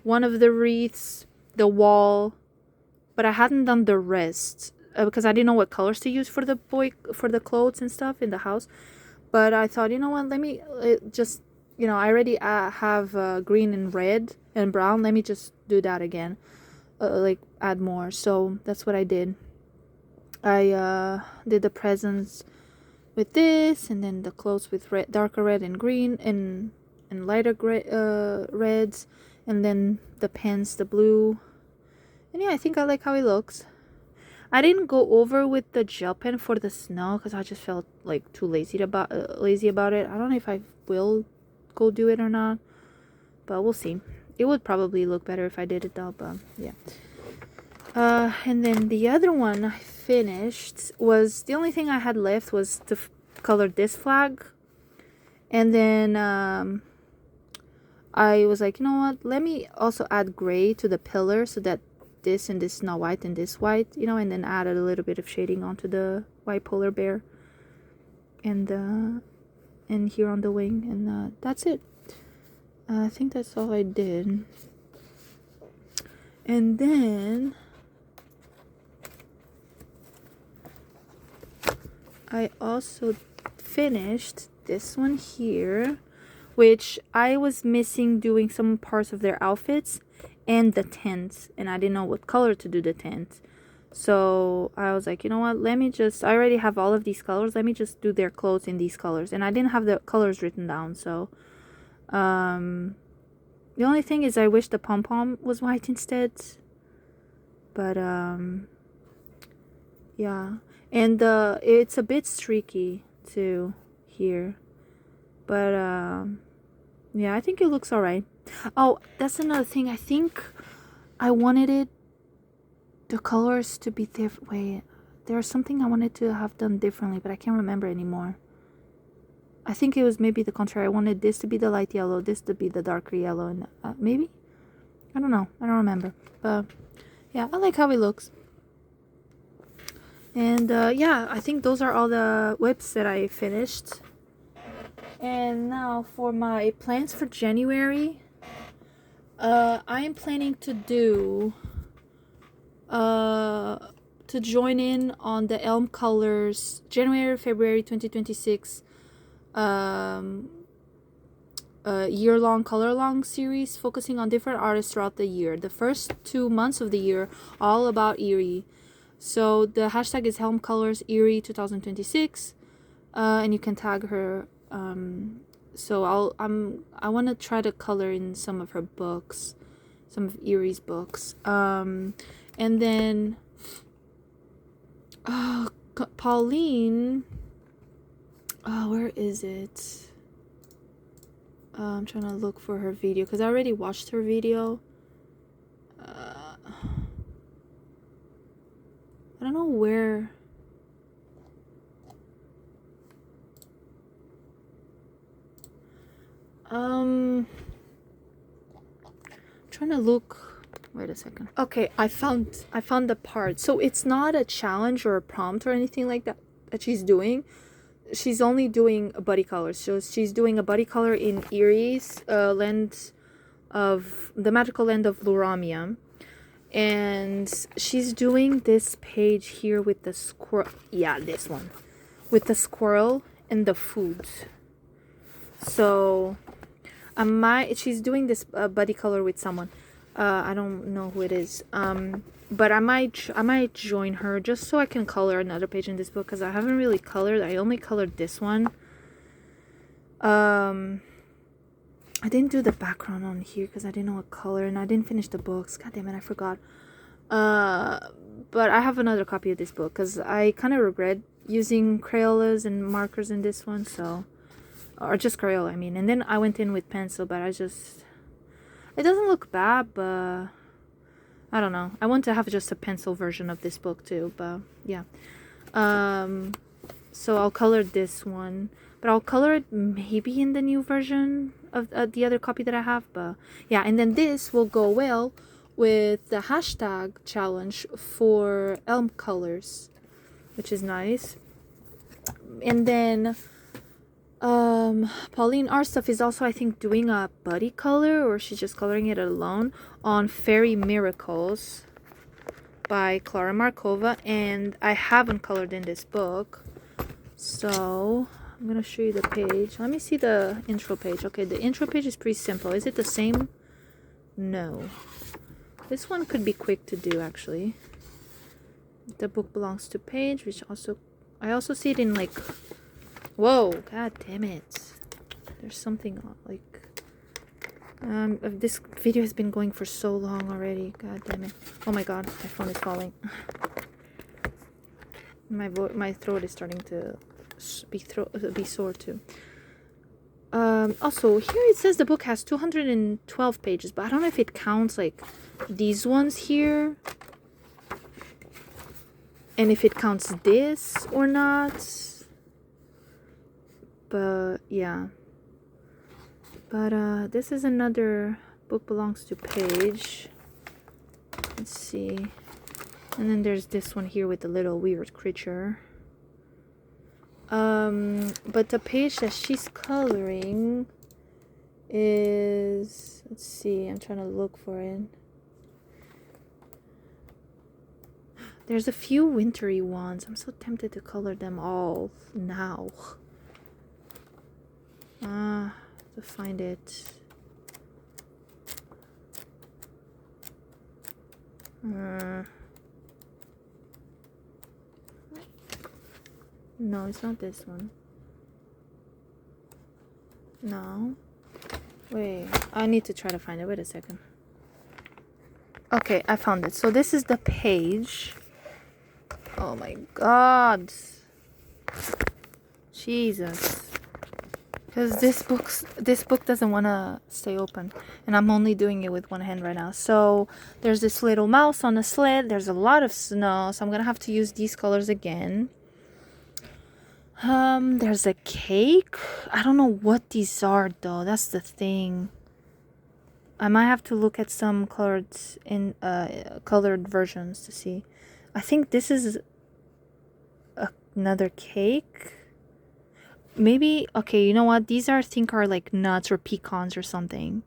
one of the wreaths, the wall, but I hadn't done the rest because I didn't know what colors to use for the clothes and stuff in the house. But I thought, you know what, let me just, you know, I already have green and red and brown. Let me just do that again, like add more. So that's what I did. I did the presents with this, and then the clothes with red, darker red and green and lighter reds, and then the pens, the blue. And yeah, I think I like how it looks. I didn't go over with the gel pen for the snow because I just felt like too lazy about it. I don't know if I will go do it or not, but we'll see. It would probably look better if I did it though, but yeah. And then the other one I finished was, the only thing I had left was to color this flag. And then I was like, you know what, let me also add gray to the pillar so that this and this not white and this white, you know, and then added a little bit of shading onto the white polar bear and here on the wing, and that's it. I think that's all I did. And then I also finished this one here, which I was missing doing some parts of their outfits and the tent, and I didn't know what color to do the tent. So I was like, you know what, let me just, I already have all of these colors, let me just do their clothes in these colors. And I didn't have the colors written down, so the only thing is I wish the pom-pom was white instead. But yeah, and it's a bit streaky too here, but yeah, I think it looks all right. Oh, that's another thing. I think I wanted the colors to be different. Wait, there's something I wanted to have done differently, but I can't remember anymore. I think it was maybe the contrary. I wanted this to be the light yellow, this to be the darker yellow, and maybe, I don't know, I don't remember, but yeah, I like how it looks. And yeah, I think those are all the whips that I finished. And now for my plans for January, I am planning to do to join in on the Elm Colors January February 2026 year-long color-along series, focusing on different artists throughout the year. The first 2 months of the year all about Eriy. So the hashtag is Helm Colors Eriy 2026, and you can tag her. So I want to try to color in some of her books, some of Erie's books. And then Pauline. Where is it? I'm trying to look for her video because I already watched her video. I don't know where. Trying to look. Wait a second. Okay, I found the part. So it's not a challenge or a prompt or anything like that she's doing. She's only doing a buddy color. So she's doing a buddy color in Erie's land of the magical land of Luramia. And she's doing this page here with the squirrel. Yeah, this one. With the squirrel and the food. So she's doing this buddy color with someone. I don't know who it is. But I might join her just so I can color another page in this book because I haven't really colored. I only colored this one. I didn't do the background on here because I didn't know what color, and I didn't finish the books. God damn it, I forgot. But I have another copy of this book because I kind of regret using Crayolas and markers in this one, so, or just Crayola, I mean. And then I went in with pencil, but it doesn't look bad, but I don't know. I want to have just a pencil version of this book too, but yeah. So I'll color this one, but I'll color it maybe in the new version of the other copy that I have, but yeah. And then this will go well with the hashtag challenge for elm colors, which is nice. And then Pauline Art Stuff is also, I think, doing a buddy color, or she's just coloring it alone, on Fairy Miracles by Clara Markova, and I haven't colored in this book, so I'm gonna show you the page. Let me see the intro page. Okay, the intro page is pretty simple. Is it the same? No. This one could be quick to do, actually. The book belongs to page, which also, I also see it in like, whoa, god damn it. There's something like, this video has been going for so long already. God damn it. Oh my god, my phone is falling. My throat is starting to be sore too. Also, here it says the book has 212 pages, but I don't know if it counts like these ones here, and if it counts this or not. But yeah. But this is another book belongs to page. Let's see. And then there's this one here with the little weird creature. But the page that she's coloring is, let's see, I'm trying to look for it. There's a few wintry ones. I'm so tempted to color them all now. To find it. No, it's not this one. No. Wait, I need to try to find it. Wait a second. Okay, I found it. So this is the page. Oh my god. Jesus. Because this book doesn't want to stay open, and I'm only doing it with one hand right now. So there's this little mouse on a sled. There's a lot of snow, so I'm gonna have to use these colors again. There's a cake. I don't know what these are though. That's the thing. I might have to look at some colored versions to see. I think this is another cake. Maybe, okay, you know what? These I think are like nuts or pecans or something.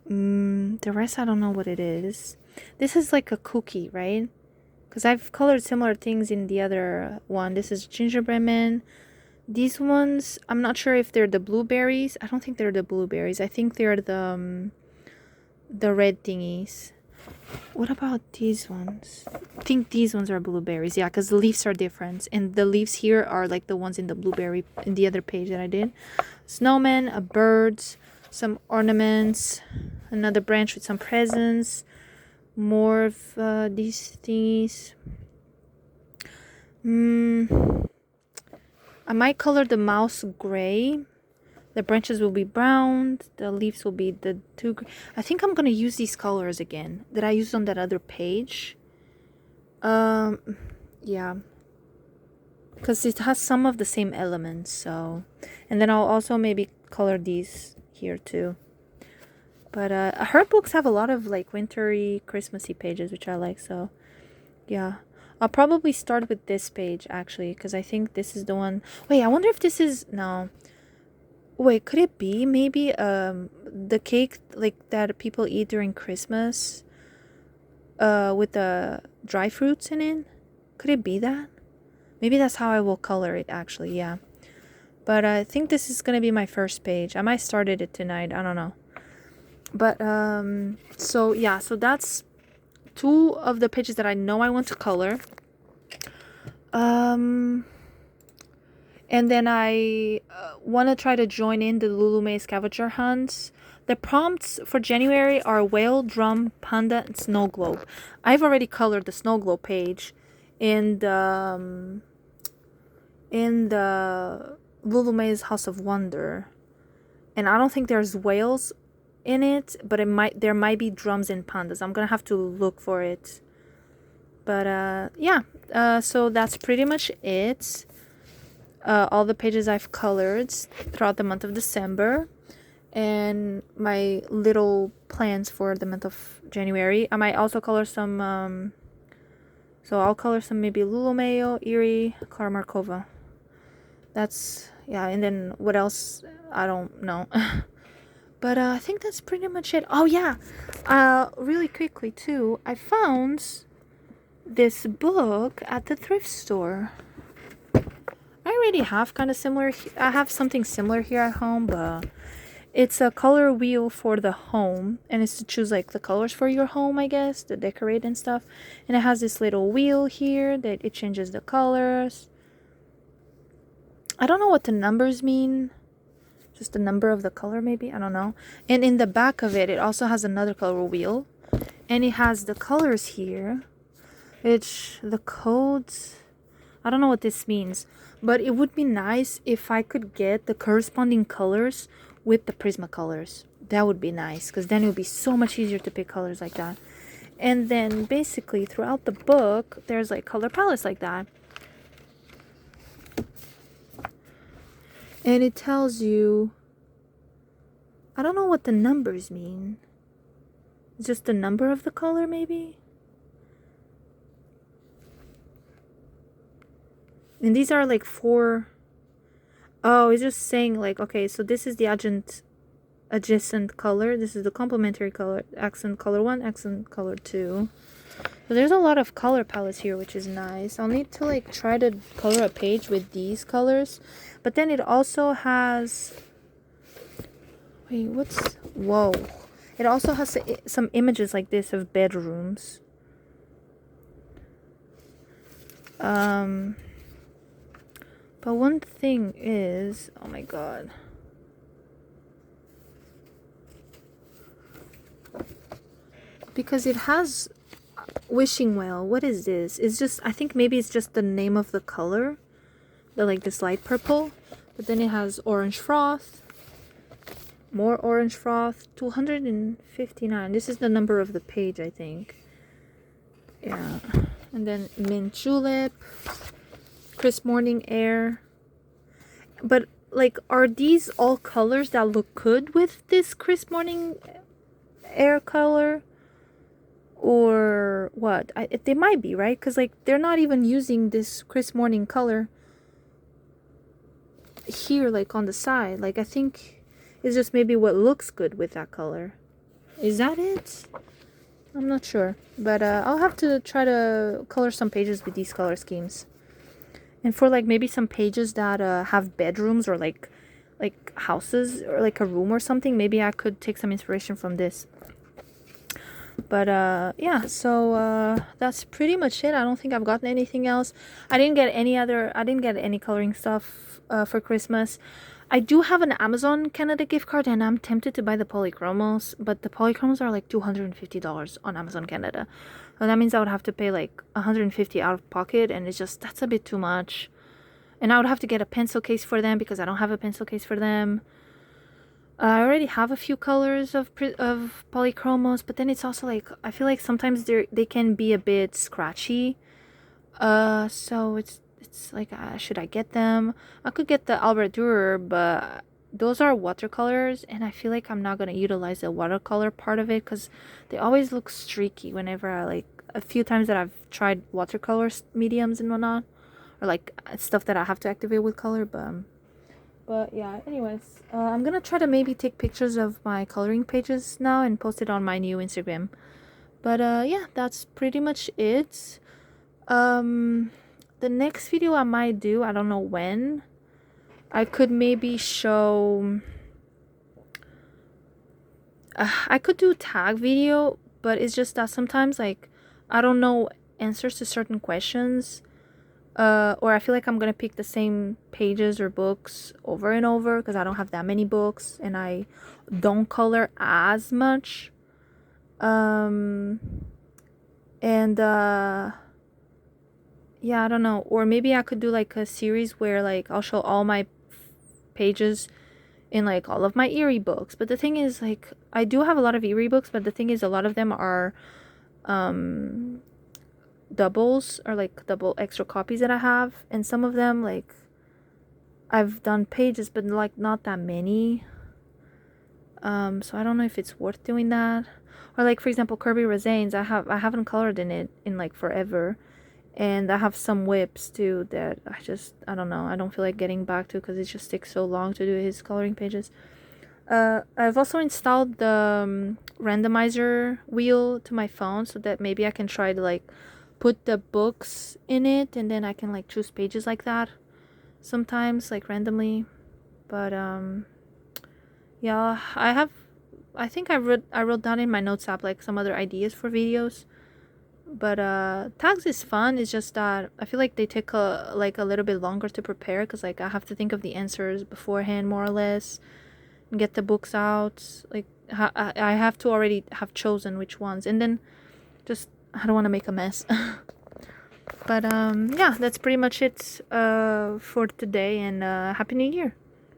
The rest I don't know what it is. This is like a cookie, right? Because I've colored similar things in the other one. This is gingerbread man. These ones, I'm not sure if they're the blueberries. I don't think they're the blueberries. I think they're the red thingies. What about these ones? I think these ones are blueberries. Yeah, because the leaves are different. And the leaves here are like the ones in the blueberry, in the other page that I did. Snowman, a bird, some ornaments, another branch with some presents, more of these things. I might color the mouse gray. The branches will be brown. The leaves will be the two. I think I'm gonna use these colors again that I used on that other page. Yeah, because it has some of the same elements. So, and then I'll also maybe color these here too. But her books have a lot of like wintry, Christmassy pages, which I like. So, yeah. I'll probably start with this page actually, because I think this is the one. Wait, I wonder if this is no. Wait, could it be maybe the cake like that people eat during Christmas with the dry fruits in it? Could it be that? Maybe that's how I will color it actually, yeah. But I think this is going to be my first page. I might start it tonight, I don't know. But so yeah, so that's two of the pages that I know I want to color. And then I want to try to join in the Lululemon scavenger hunts. The prompts for January are whale, drum, panda, and snow globe. I've already colored the snow globe page in the Lululemon's House of Wonder. And I don't think there's whales in it, but there might be drums and pandas. I'm gonna have to look for it. But yeah, so that's pretty much it. All the pages I've colored throughout the month of December, and my little plans for the month of January. I might also color some so I'll color some maybe Lululemon, Eriy, Clara Markova. That's yeah, and then what else I don't know. But I think that's pretty much it. Oh yeah, really quickly too, I found this book at the thrift store. I already have kind of similar. I have something similar here at home, but it's a color wheel for the home, and it's to choose like the colors for your home, I guess, to decorate and stuff. And it has this little wheel here that it changes the colors. I don't know what the numbers mean. Just the number of the color, maybe, I don't know. And in the back of it, it also has another color wheel, and it has the colors here, which the codes, I don't know what this means, but it would be nice if I could get the corresponding colors with the Prismacolors. That would be nice, because then it would be so much easier to pick colors like that. And then basically throughout the book, there's like color palettes like that. And it tells you, I don't know what the numbers mean. It's just the number of the color, maybe? And these are like 4. Oh, it's just saying like, okay, so this is the adjacent color. This is the complementary color. Accent color 1, accent color 2. So there's a lot of color palettes here, which is nice. I'll need to like try to color a page with these colors. But then it also has... Wait, what's... Whoa. It also has some images like this of bedrooms. But one thing is... Oh my god. Because it has... Wishing well. What is this? It's just... I think maybe it's just the name of the color. The like this light purple. But then it has orange froth. More orange froth. 259. This is the number of the page, I think. Yeah. And then mint julep. Crisp morning air. But like, are these all colors that look good with this crisp morning air color? Or what? They might be, right? Because like they're not even using this crisp morning color here, like on the side. Like I think it's just maybe what looks good with that color. Is that it? I'm not sure, but I'll have to try to color some pages with these color schemes. And for like maybe some pages that have bedrooms or like houses or like a room or something, maybe I could take some inspiration from this. But yeah, so that's pretty much it. I don't think I've gotten anything else. I didn't get any coloring stuff for Christmas. I do have an Amazon Canada gift card, and I'm tempted to buy the polychromos, but the polychromos are like $250 on Amazon Canada. So that means I would have to pay like $150 out of pocket, and that's a bit too much. And I would have to get a pencil case for them because I don't have a pencil case for them. I already have a few colors of polychromos, but then it's also like I feel like sometimes they can be a bit scratchy. So it's like should I get them? I could get the Albert Durer, but those are watercolors, and I feel like I'm not gonna utilize the watercolor part of it because they always look streaky whenever I like a few times that I've tried watercolor mediums and whatnot, or like stuff that I have to activate with color, but yeah, anyways, I'm gonna try to maybe take pictures of my coloring pages now and post it on my new Instagram. But yeah, that's pretty much it. The next video I might do, I don't know when. I could maybe show. I could do a tag video, but it's just that sometimes like I don't know answers to certain questions. Or I feel like I'm gonna pick the same pages or books over and over because I don't have that many books and I don't color as much. And yeah, I don't know. Or maybe I could do like a series where like I'll show all my pages in like all of my eriy books. But the thing is, like, I do have a lot of eriy books, but the thing is, a lot of them are doubles or like double extra copies that I have, and some of them like I've done pages but like not that many, so I don't know if it's worth doing that. Or like for example Kirby Razanes, I haven't colored in it in like forever, and I have some whips too that I don't know, I don't feel like getting back to because it just takes so long to do his coloring pages. I've also installed the randomizer wheel to my phone so that maybe I can try to like put the books in it and then I can like choose pages like that sometimes, like randomly. But yeah, I think I wrote down in my notes app like some other ideas for videos. But tags is fun. It's just that I feel like they take a little bit longer to prepare because like I have to think of the answers beforehand more or less and get the books out. Like I have to already have chosen which ones, and then just I don't want to make a mess. But yeah, that's pretty much it for today, and Happy New Year.